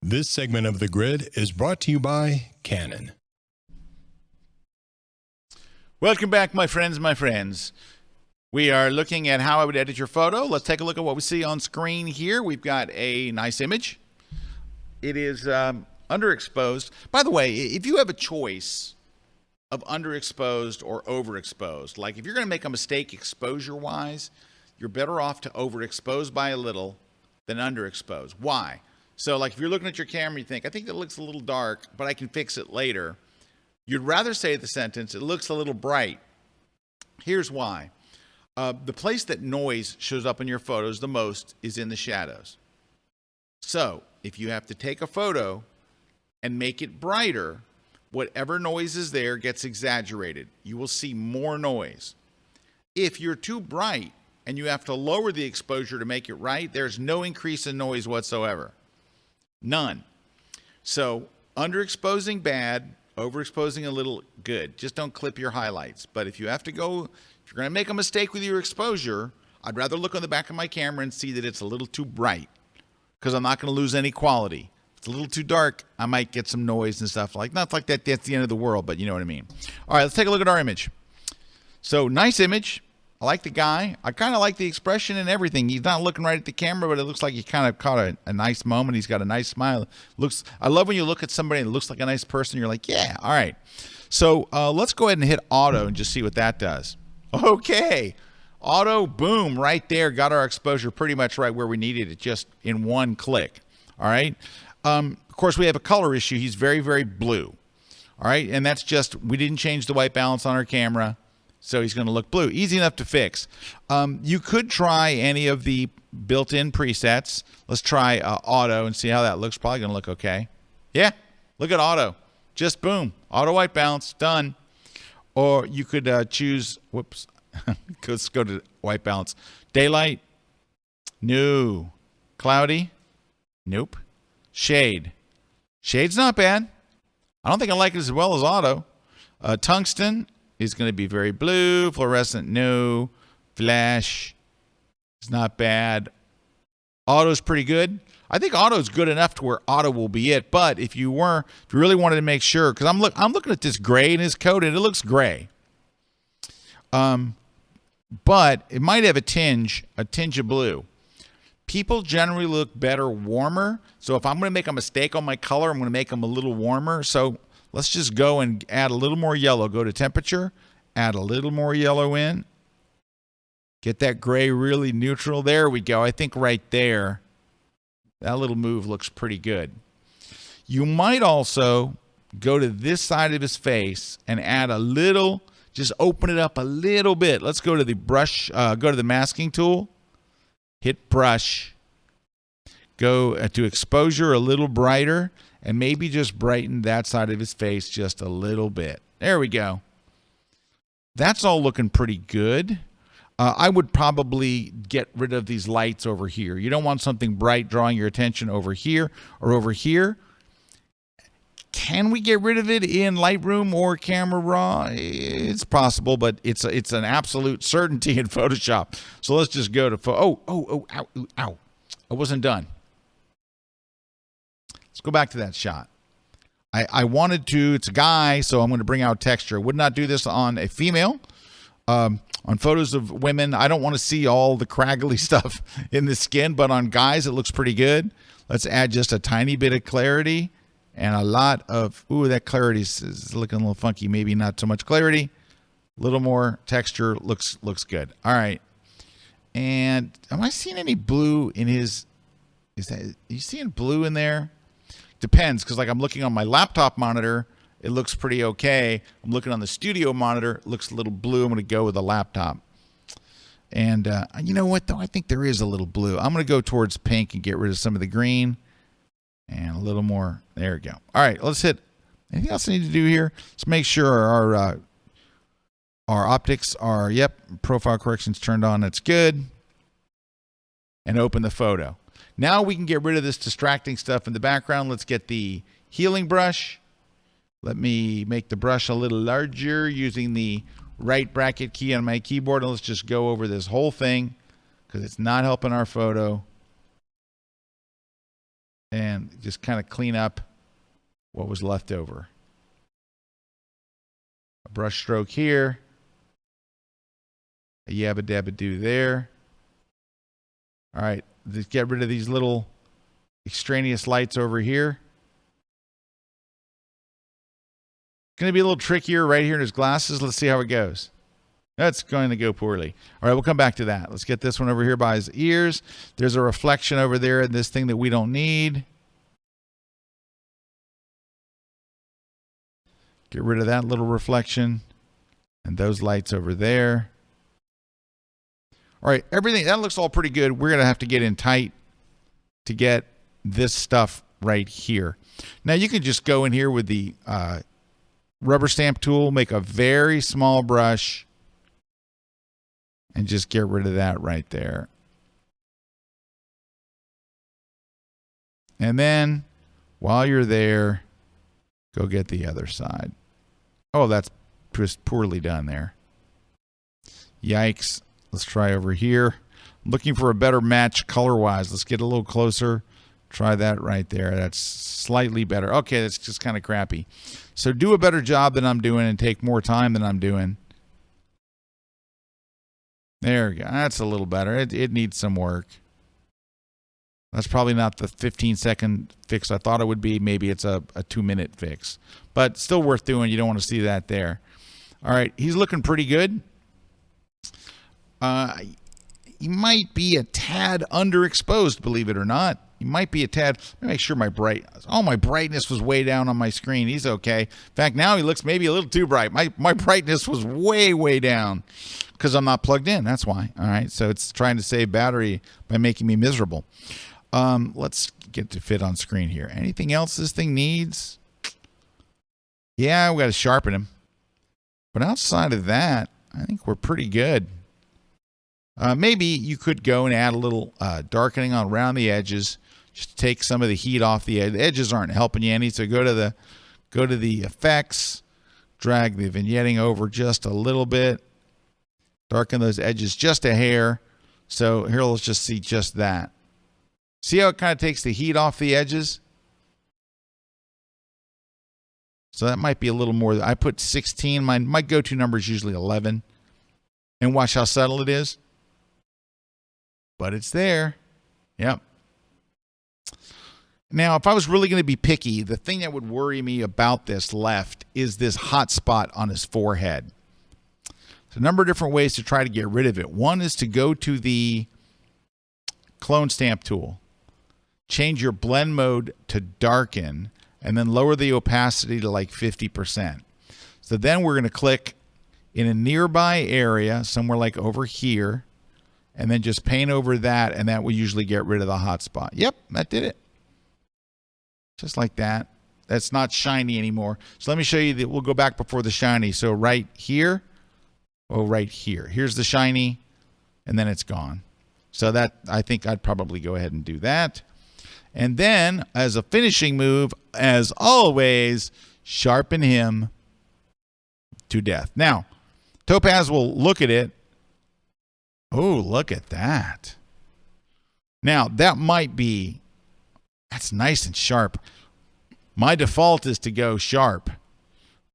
This segment of The Grid is brought to you by Canon. Welcome back, my friends. We are looking at how I would edit your photo. Let's take a look at what we see on screen here. We've got a nice image. It is underexposed. By the way, if you have a choice of underexposed or overexposed, like if you're going to make a mistake exposure-wise, you're better off to overexpose by a little than underexpose. Why? So like if you're looking at your camera, you think, I think that looks a little dark, but I can fix it later. You'd rather say the sentence, it looks a little bright. Here's why. The place that noise shows up in your photos the most is in the shadows. So if you have to take a photo and make it brighter, whatever noise is there gets exaggerated. You will see more noise. If you're too bright and you have to lower the exposure to make it right, there's no increase in noise whatsoever. None. So underexposing bad, overexposing a little good. Just don't clip your highlights. But if you have to go, if you're going to make a mistake with your exposure, I'd rather look on the back of my camera and see that it's a little too bright because I'm not going to lose any quality. If it's a little too dark, I might get some noise and stuff like, not like that, that's the end of the world, but you know what I mean. All right, let's take a look at our image. So nice image. I like the guy. I kind of like the expression and everything. He's not looking right at the camera, but it looks like he kind of caught a nice moment. He's got a nice smile. I love when you look at somebody and it looks like a nice person. You're like, yeah, all right. So let's go ahead and hit auto and just see what that does. Okay. Auto, boom, right there. Got our exposure pretty much right where we needed it, just in one click. All right. course, we have a color issue. He's very, very blue. All right, and that's just, we didn't change the white balance on our camera, so he's going to look blue. Easy enough to fix. You could try any of the built-in presets. Let's try auto and see how that looks. Probably going to look okay. Yeah, look at auto. Just boom, auto white balance, done. Or you could choose, whoops, let's go to white balance. Daylight, no. Cloudy, nope. Shade, shade's not bad. I don't think I like it as well as auto. Tungsten is going to be very blue. Fluorescent, no. Flash is not bad. Auto's pretty good. I think auto's good enough to where auto will be it. But if you really wanted to make sure, because I'm looking at this gray in his coat and it looks gray. But it might have a tinge of blue. People generally look better warmer. So if I'm going to make a mistake on my color, I'm going to make them a little warmer. So let's just go and add a little more yellow. Go to temperature, add a little more yellow in. Get that gray really neutral. There we go. I think right there, that little move looks pretty good. You might also go to this side of his face and add a little, just open it up a little bit. Let's go to the brush, go to the masking tool. Hit brush, go to exposure a little brighter, and maybe just brighten that side of his face just a little bit. There we go. That's all looking pretty good. I would probably get rid of these lights over here. You don't want something bright drawing your attention over here or over here. Can we get rid of it in Lightroom or Camera Raw? It's possible, but it's an absolute certainty in Photoshop. So let's just go to ow. I wasn't done. Let's go back to that shot. I wanted to, it's a guy, so I'm going to bring out texture. Would not do this on a female. On photos of women, I don't want to see all the craggly stuff in the skin, but on guys, it looks pretty good. Let's add just a tiny bit of clarity. And a lot of, that clarity is looking a little funky. Maybe not so much clarity. A little more texture looks good. All right. And am I seeing any blue in his, are you seeing blue in there? Depends, because like I'm looking on my laptop monitor, it looks pretty okay. I'm looking on the studio monitor, it looks a little blue. I'm going to go with the laptop. And you know what, though? I think there is a little blue. I'm going to go towards pink and get rid of some of the green. And a little more. There we go. All right, let's hit. Anything else I need to do here? Let's make sure our optics are, profile corrections turned on. That's good. And open the photo. Now we can get rid of this distracting stuff in the background. Let's get the healing brush. Let me make the brush a little larger using the right bracket key on my keyboard. And let's just go over this whole thing because it's not helping our photo. And just kind of clean up what was left over. A brush stroke here. A yabba dabba do there. All right, let's get rid of these little extraneous lights over here. Going to be a little trickier right here in his glasses. Let's see how it goes. That's going to go poorly. All right, we'll come back to that. Let's get this one over here by his ears. There's a reflection over there in this thing that we don't need. Get rid of that little reflection and those lights over there. All right, everything, that looks all pretty good. We're going to have to get in tight to get this stuff right here. Now, you can just go in here with the rubber stamp tool, make a very small brush, and just get rid of that right there. And then, while you're there, go get the other side. Oh, that's just poorly done there. Yikes. Let's try over here. I'm looking for a better match color-wise. Let's get a little closer. Try that right there. That's slightly better. Okay, that's just kind of crappy. So do a better job than I'm doing and take more time than I'm doing. There we go. That's a little better. It needs some work. That's probably not the 15-second fix I thought it would be. Maybe it's a 2-minute fix. But still worth doing. You don't want to see that there. All right. He's looking pretty good. He might be a tad underexposed, believe it or not. He might be a tad. Let me make sure my brightness was way down on my screen. He's okay. In fact, now he looks maybe a little too bright. My brightness was way down because I'm not plugged in. That's why. All right. So it's trying to save battery by making me miserable. Let's get to fit on screen here. Anything else this thing needs? Yeah, we got to sharpen him. But outside of that, I think we're pretty good. Maybe you could go and add a little darkening on around the edges. Just to take some of the heat off the edge. The edges aren't helping you any, so go to the effects, drag the vignetting over just a little bit, darken those edges just a hair. So here, let's just see just that. See how it kind of takes the heat off the edges? So that might be a little more. I put 16. My go-to number is usually 11. And watch how subtle it is. But it's there. Yep. Now, if I was really going to be picky, the thing that would worry me about this left is this hot spot on his forehead. There's a number of different ways to try to get rid of it. One is to go to the clone stamp tool, change your blend mode to darken, and then lower the opacity to like 50%. So then we're going to click in a nearby area, somewhere like over here, and then just paint over that, and that will usually get rid of the hot spot. Yep, that did it. Just like that. That's not shiny anymore. So let me show you that. We'll go back before the shiny. So right here, right here. Here's the shiny, and then it's gone. So that, I think I'd probably go ahead and do that. And then, as a finishing move, as always, sharpen him to death. Now, Topaz will look at it. Oh, look at that. Now, that might be, that's nice and sharp. My default is to go sharp,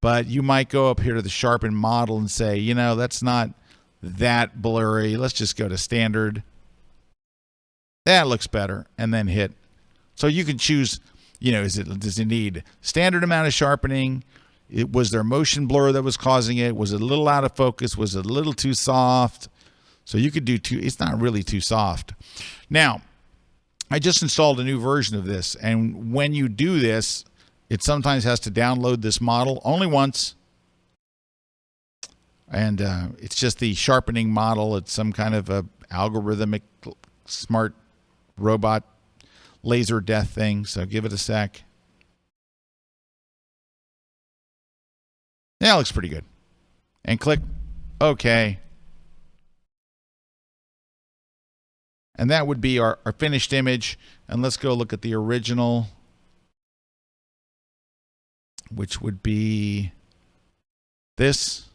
but you might go up here to the sharpen model and say, you know, that's not that blurry. Let's just go to standard. That looks better. And then hit. So you can choose, you know, does it need standard amount of sharpening? Was there motion blur that was causing it? Was it a little out of focus? Was it a little too soft? So you could do it's not really too soft. Now, I just installed a new version of this, and when you do this, it sometimes has to download this model only once. And it's just the sharpening model. It's some kind of a algorithmic smart robot laser death thing. So give it a sec. Yeah, it looks pretty good. And click OK. And that would be our finished image. And let's go look at the original, which would be this.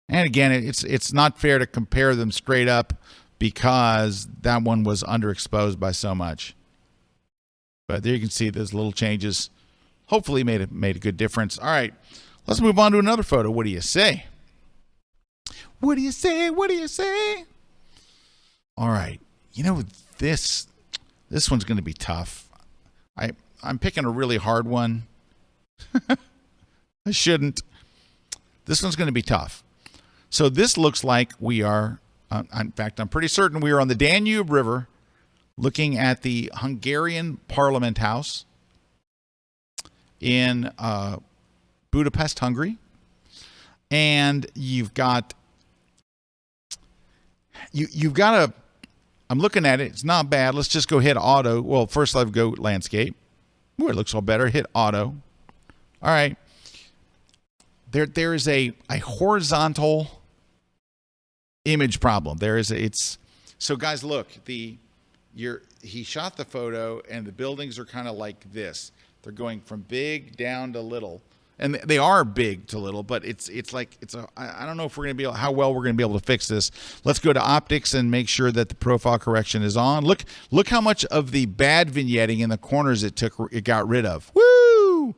And again, it's not fair to compare them straight up because that one was underexposed by so much. But there you can see those little changes. Hopefully made a good difference. All right, let's move on to another photo. What do you say? What do you say? What do you say? All right, you know, this one's going to be tough. I'm picking a really hard one. I shouldn't. This one's going to be tough. So this looks like we are, in fact, I'm pretty certain we are on the Danube River looking at the Hungarian Parliament House in Budapest, Hungary. And you've got a, I'm looking at it. It's not bad. Let's just go hit auto. Well, first I'll go landscape. Ooh, it looks all better. Hit auto. All right. There is a horizontal image problem. So guys, look, he shot the photo and the buildings are kind of like this. They're going from big down to little. And they are big to little, but I don't know if we're going to be how well we're going to be able to fix this. Let's go to optics and make sure that the profile correction is on. Look how much of the bad vignetting in the corners it got rid of. Woo!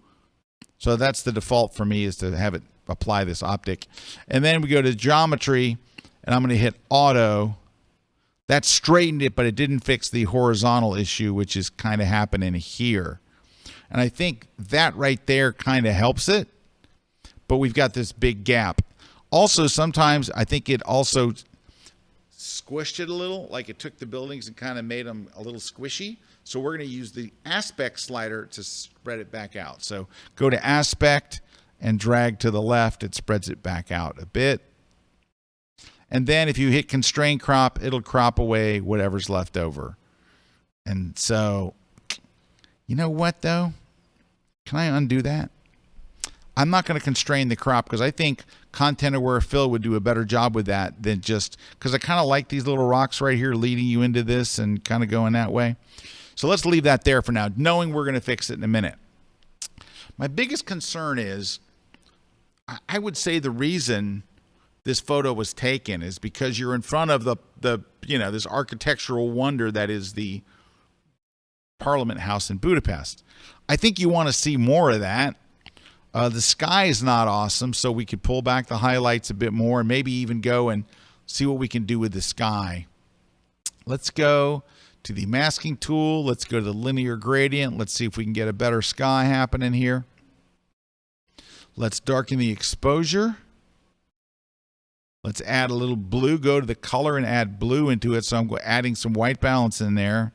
So that's the default for me, is to have it apply this optic. And then we go to geometry, and I'm going to hit auto. That straightened it, but it didn't fix the horizontal issue, which is kind of happening here. And I think that right there kind of helps it. But we've got this big gap. Also, sometimes I think it also squished it a little, like it took the buildings and kind of made them a little squishy. So we're going to use the aspect slider to spread it back out. So go to aspect and drag to the left. It spreads it back out a bit. And then if you hit constrain crop, it'll crop away whatever's left over. And so, you know what though? Can I undo that? I'm not going to constrain the crop because I think Content Aware Fill would do a better job with that than just, because I kind of like these little rocks right here leading you into this and kind of going that way. So let's leave that there for now, knowing we're going to fix it in a minute. My biggest concern is, I would say the reason this photo was taken is because you're in front of the this architectural wonder that is the Parliament House in Budapest. I think you want to see more of that. The sky is not awesome, so we could pull back the highlights a bit more and maybe even go and see what we can do with the sky. Let's go to the masking tool. Let's go to the linear gradient. Let's see if we can get a better sky happening here. Let's darken the exposure. Let's add a little blue. Go to the color and add blue into it. So I'm adding some white balance in there.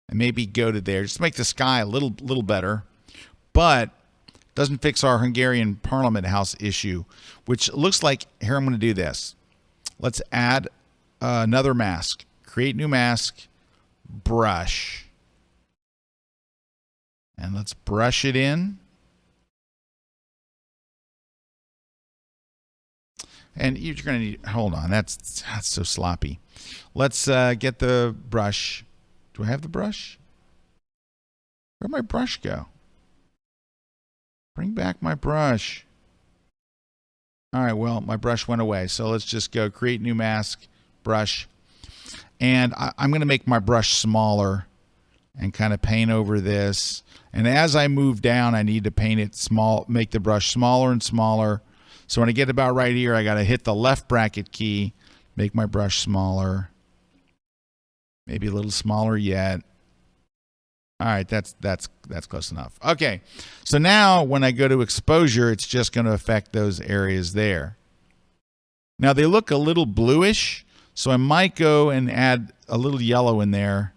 And maybe go to there. Just make the sky a little better. But doesn't fix our Hungarian Parliament House issue, which looks like, here I'm going to do this. Let's add another mask. Create new mask, brush. And let's brush it in. And you're going to need, hold on, that's so sloppy. Let's get the brush. Do I have the brush? Where'd my brush go? Bring back my brush. All right, well, my brush went away. So let's just go create new mask, brush. And I'm going to make my brush smaller and kind of paint over this. And as I move down, I need to paint it small, make the brush smaller and smaller. So when I get about right here, I got to hit the left bracket key, make my brush smaller. Maybe a little smaller yet. All right, that's close enough. Okay, so now when I go to exposure, it's just going to affect those areas there. Now they look a little bluish, so I might go and add a little yellow in there.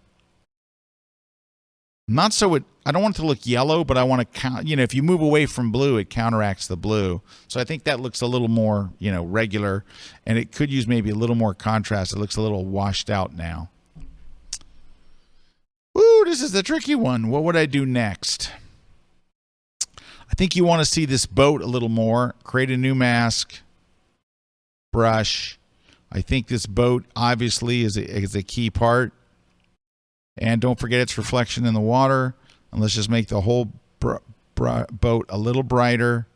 Not so I don't want it to look yellow, but I want to if you move away from blue, it counteracts the blue. So I think that looks a little more, regular, and it could use maybe a little more contrast. It looks a little washed out now. Ooh, this is the tricky one. What would I do next? I think you want to see this boat a little more. Create a new mask. Brush. I think this boat obviously is a key part. And don't forget its reflection in the water. And let's just make the whole boat a little brighter.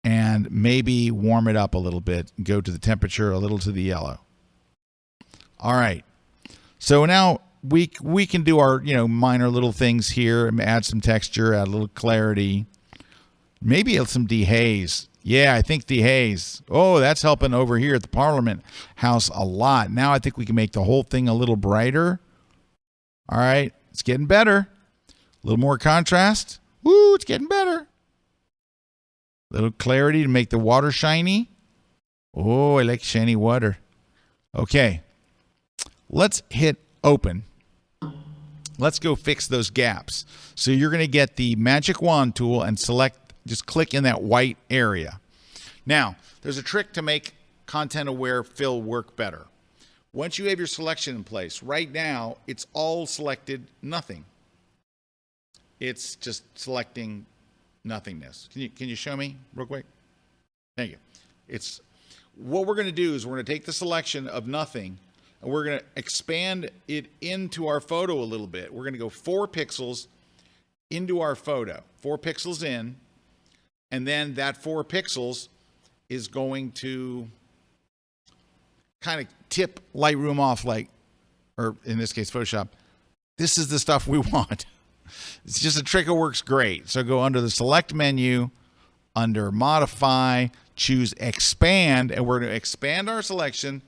And maybe warm it up a little bit. Go to the temperature a little to the yellow. All right. So now we can do our minor little things here and add some texture, add a little clarity, maybe some dehaze. Yeah, I think dehaze. Oh, that's helping over here at the Parliament House a lot. Now I think we can make the whole thing a little brighter. All right, it's getting better. A little more contrast. Woo, it's getting better. A little clarity to make the water shiny. Oh, I like shiny water. Okay, let's hit open. Let's go fix those gaps. So you're going to get the magic wand tool and just click in that white area. Now, there's a trick to make Content Aware Fill work better. Once you have your selection in place, right now it's all selected nothing. It's just selecting nothingness. Can you show me real quick? Thank you. What we're going to do is we're going to take the selection of nothing and we're going to expand it into our photo a little bit. We're going to go 4 pixels into our photo, 4 pixels in, and then that 4 pixels is going to kind of tip Lightroom off or in this case, Photoshop. This is the stuff we want. It's just a trick that works great. So go under the select menu, under modify, choose expand, and we're going to expand our selection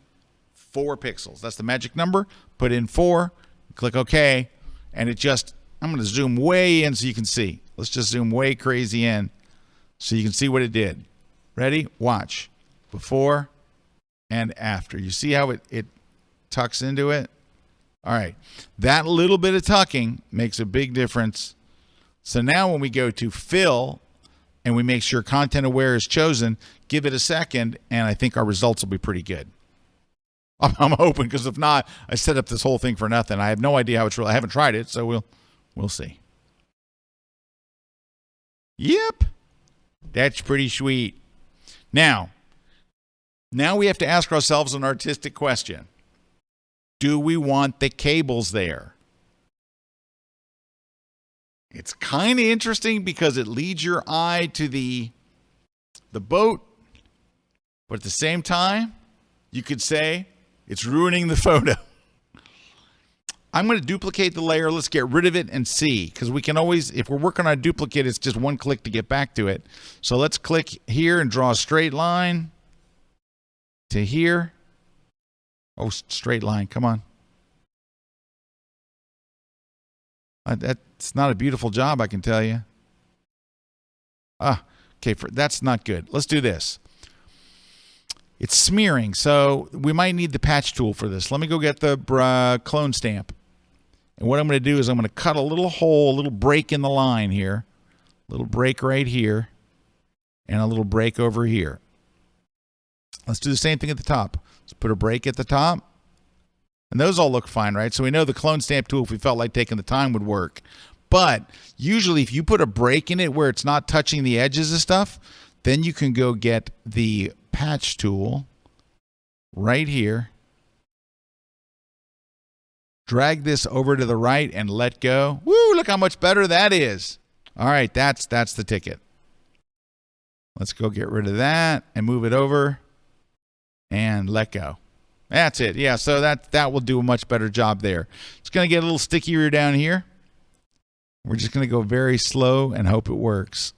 4 pixels. That's the magic number. Put in 4, click OK, and I'm going to zoom way in so you can see. Let's just zoom way crazy in so you can see what it did. Ready? Watch. Before and after. You see how it tucks into it? All right. That little bit of tucking makes a big difference. So now when we go to fill and we make sure content aware is chosen, give it a second, and I think our results will be pretty good. I'm hoping, because if not, I set up this whole thing for nothing. I have no idea how it's really. I haven't tried it, so we'll see. Yep. That's pretty sweet. Now we have to ask ourselves an artistic question. Do we want the cables there? It's kind of interesting because it leads your eye to the boat, but at the same time, you could say it's ruining the photo. I'm going to duplicate the layer. Let's get rid of it and see, because we can always, if we're working on a duplicate, it's just one click to get back to it. So let's click here and draw a straight line to here. Oh, straight line. Come on. That's not a beautiful job, I can tell you. Okay, that's not good. Let's do this. It's smearing, so we might need the patch tool for this. Let me go get the clone stamp. And what I'm going to do is I'm going to cut a little hole, a little break in the line here. A little break right here. And a little break over here. Let's do the same thing at the top. Let's put a break at the top. And those all look fine, right? So we know the clone stamp tool, if we felt like taking the time, would work. But usually if you put a break in it where it's not touching the edges of stuff, then you can go get the patch tool right here. Drag this over to the right and let go. Woo, look how much better that is. All right, that's the ticket. Let's go get rid of that and move it over and let go. That's it. Yeah, so that will do a much better job there. It's going to get a little stickier down here. We're just going to go very slow and hope it works.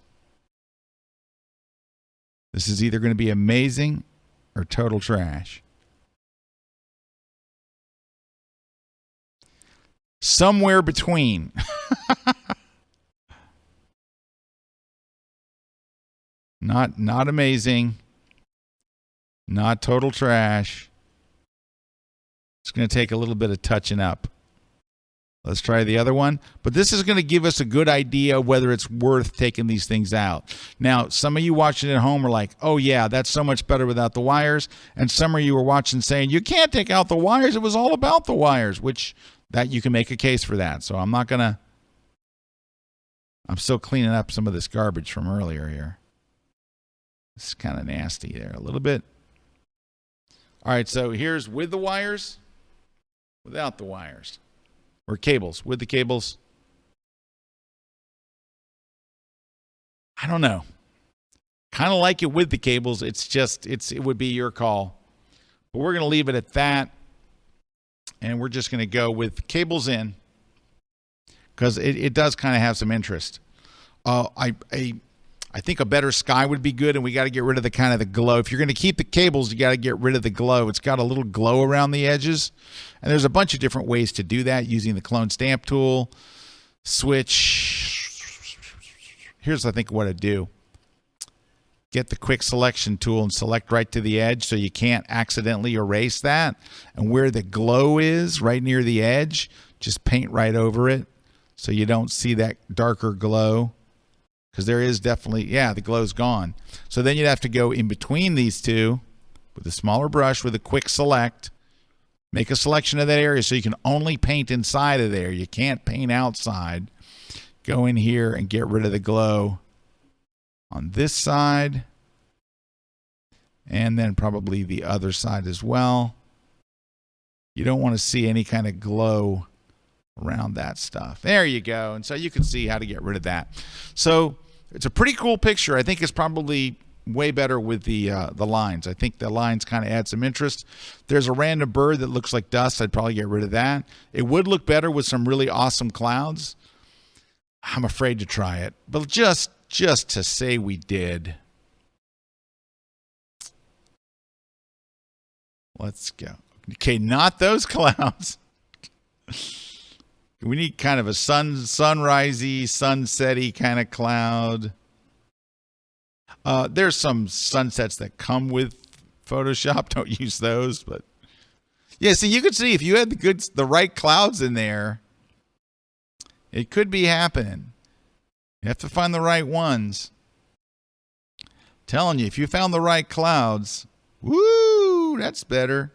This is either going to be amazing or total trash. Somewhere between. Not amazing. Not total trash. It's going to take a little bit of touching up. Let's try the other one. But this is going to give us a good idea whether it's worth taking these things out. Now, some of you watching at home are like, oh, yeah, that's so much better without the wires. And some of you are watching saying, you can't take out the wires. It was all about the wires, which that you can make a case for that. So I'm not going to. I'm still cleaning up some of this garbage from earlier here. It's kind of nasty there a little bit. All right, so here's with the wires, without the wires. Or cables, with the cables. I don't know. Kind of like it with the cables. It's just, it would be your call. But we're going to leave it at that. And we're just going to go with cables in. Because it does kind of have some interest. I think a better sky would be good, and we got to get rid of the kind of the glow. If you're going to keep the cables, you got to get rid of the glow. It's got a little glow around the edges, and there's a bunch of different ways to do that using the clone stamp tool. Switch. Here's, I think, what I do. Get the quick selection tool and select right to the edge so you can't accidentally erase that. And where the glow is, right near the edge, just paint right over it so you don't see that darker glow. Because there is definitely, the glow's gone. So then you'd have to go in between these two with a smaller brush with a quick select. Make a selection of that area so you can only paint inside of there. You can't paint outside. Go in here and get rid of the glow on this side. And then probably the other side as well. You don't want to see any kind of glow around that stuff. There you go. And so you can see how to get rid of that. So it's a pretty cool picture. I think it's probably way better with the lines. I think the lines kind of add some interest. There's a random bird that looks like dust. I'd probably get rid of that. It would look better with some really awesome clouds. I'm afraid to try it. But just to say we did. Let's go. Okay, not those clouds. We need kind of a sunrisey, sunsetty kind of cloud. There's some sunsets that come with Photoshop. Don't use those. But yeah, see, you could see if you had the right clouds in there, it could be happening. You have to find the right ones. Telling you, if you found the right clouds, woo, that's better.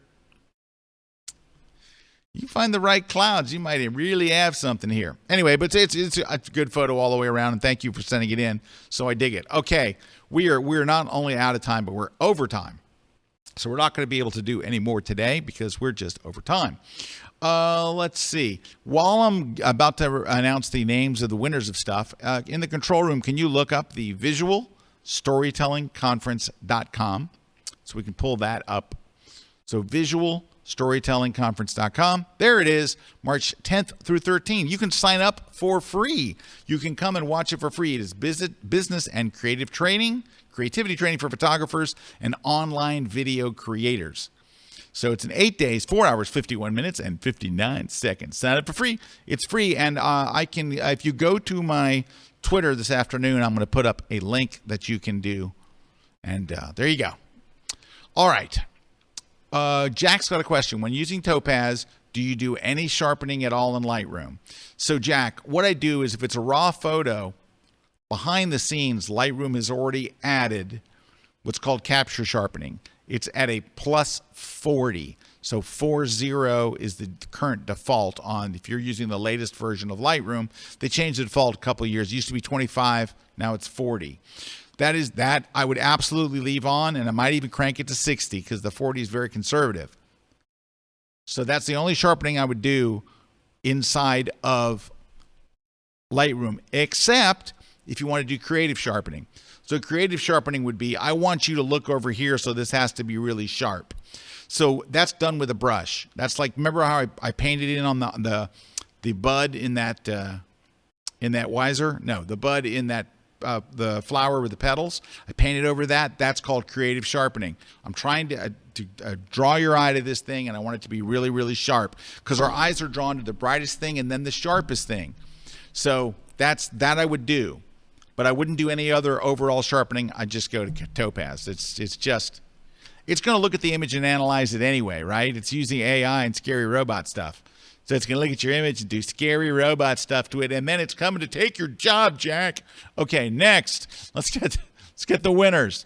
You find the right clouds, you might really have something here. Anyway, but it's a good photo all the way around, and thank you for sending it in. So I dig it. Okay, we're not only out of time, but we're over time. So we're not going to be able to do any more today because we're just over time. Let's see. While I'm about to announce the names of the winners of stuff, in the control room, can you look up the visualstorytellingconference.com so we can pull that up? So visualstorytellingconference.com. There it is, March 10th through 13th. You can sign up for free. You can come and watch it for free. It is business and creativity training for photographers and online video creators. So it's in 8 days, 4 hours, 51 minutes, and 59 seconds. Sign up for free. It's free, and I can. If you go to my Twitter this afternoon, I'm going to put up a link that you can do, and there you go. All right. Jack's got a question. When using Topaz, do you do any sharpening at all in Lightroom? So, Jack, what I do is if it's a raw photo, behind the scenes, Lightroom has already added what's called capture sharpening. It's at a plus 40. So 40 is the current default on, if you're using the latest version of Lightroom. They changed the default a couple of years. It used to be 25. Now it's 40. That I would absolutely leave on, and I might even crank it to 60 because the 40 is very conservative. So that's the only sharpening I would do inside of Lightroom, except if you want to do creative sharpening. So creative sharpening would be, I want you to look over here, so this has to be really sharp. So that's done with a brush. That's like, remember how I painted in on the bud in that Weiser? No, the bud in that the flower with the petals. I painted over that. That's called creative sharpening. I'm trying to draw your eye to this thing, and I want it to be really, really sharp because our eyes are drawn to the brightest thing and then the sharpest thing. So that I would do. But I wouldn't do any other overall sharpening. I'd just go to Topaz. It's going to look at the image and analyze it anyway, right? It's using AI and scary robot stuff. So it's going to look at your image and do scary robot stuff to it, and then it's coming to take your job, Jack. Okay, next, let's get the winners.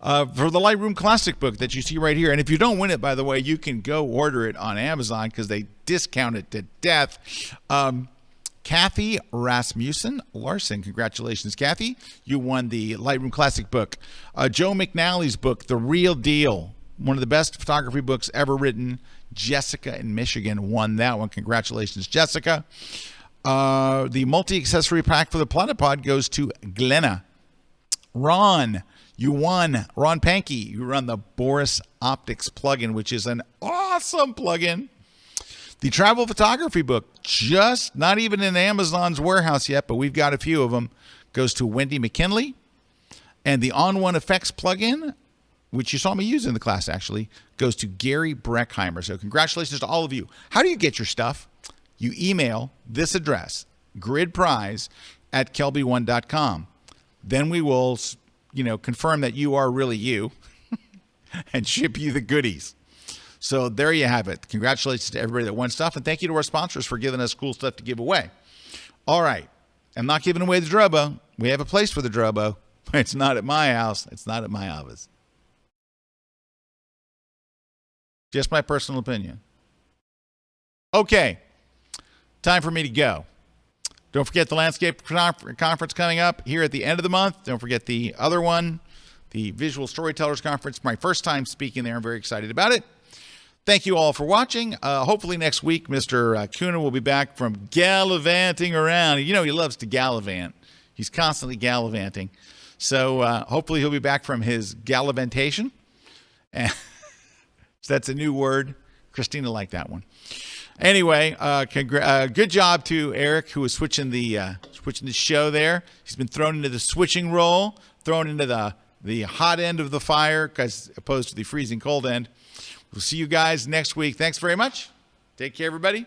For the Lightroom Classic book that you see right here. And if you don't win it, by the way, you can go order it on Amazon because they discount it to death. Kathy Rasmussen Larson. Congratulations, Kathy. You won the Lightroom Classic book. Joe McNally's book, The Real Deal, one of the best photography books ever written. Jessica in Michigan won that one. Congratulations, Jessica. The multi-accessory pack for the Platypod goes to Glenna. Ron, you won. Ron Pankey, you run the Boris Optics plugin, which is an awesome plugin. The travel photography book, just not even in Amazon's warehouse yet, but we've got a few of them, goes to Wendy McKinley. And the On1 Effects plugin, which you saw me use in the class actually, goes to Gary Breckheimer. So congratulations to all of you. How do you get your stuff? You email this address, gridprize@kelby1.com. Then we will, confirm that you are really you and ship you the goodies. So there you have it. Congratulations to everybody that won stuff, and thank you to our sponsors for giving us cool stuff to give away. All right. I'm not giving away the Drobo. We have a place for the Drobo. It's not at my house. It's not at my office. Just my personal opinion. Okay. Time for me to go. Don't forget the Landscape Conference coming up here at the end of the month. Don't forget the other one, the Visual Storytellers Conference. My first time speaking there. I'm very excited about it. Thank you all for watching. Hopefully next week, Mr. Kuna will be back from gallivanting around. You know he loves to gallivant. He's constantly gallivanting. So hopefully he'll be back from his gallivantation. So that's a new word. Christina liked that one. Anyway, good job to Eric, who was switching the show there. He's been thrown into the switching role, thrown into the hot end of the fire as opposed to the freezing cold end. We'll see you guys next week. Thanks very much. Take care, everybody.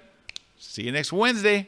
See you next Wednesday.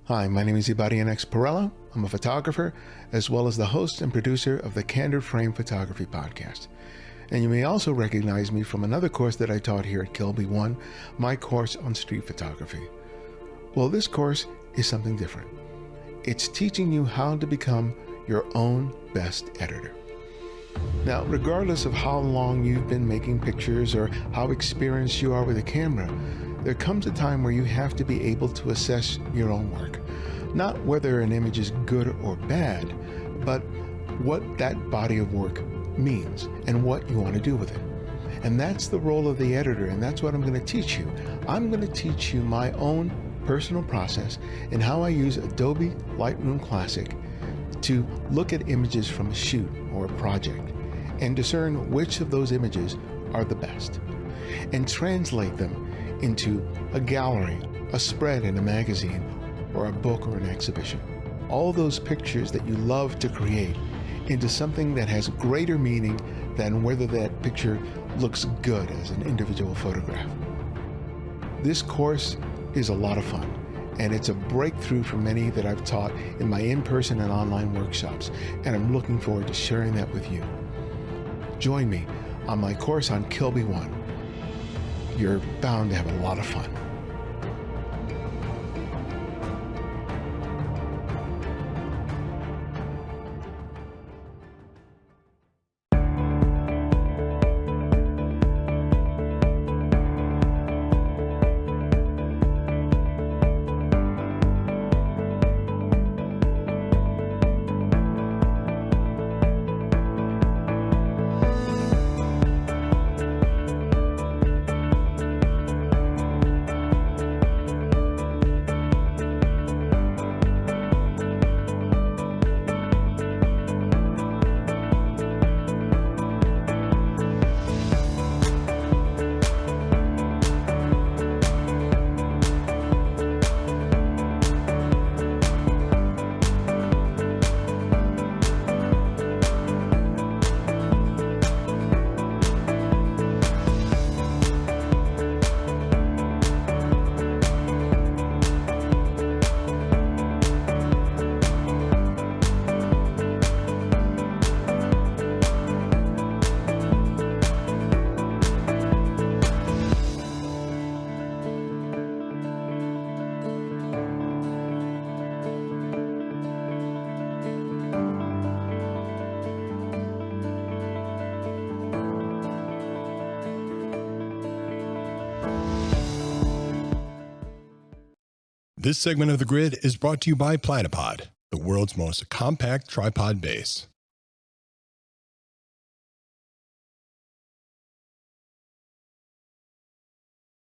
Hi, my name is Ibarian X Perella. I'm a photographer, as well as the host and producer of the Candid Frame Photography Podcast. And you may also recognize me from another course that I taught here at Kelby 1, my course on street photography. Well, this course is something different. It's teaching you how to become your own best editor. Now, regardless of how long you've been making pictures or how experienced you are with a camera, there comes a time where you have to be able to assess your own work. Not whether an image is good or bad, but what that body of work means and what you want to do with it. And that's the role of the editor, and that's what I'm going to teach you. I'm going to teach you my own personal process and how I use Adobe Lightroom Classic to look at images from a shoot or a project and discern which of those images are the best and translate them into a gallery, a spread in a magazine, or a book or an exhibition. All those pictures that you love to create into something that has greater meaning than whether that picture looks good as an individual photograph. This course is a lot of fun, and it's a breakthrough for many that I've taught in my in-person and online workshops, and I'm looking forward to sharing that with you. Join me on my course on Kelby 1. You're bound to have a lot of fun. This segment of The Grid is brought to you by Platypod, the world's most compact tripod base.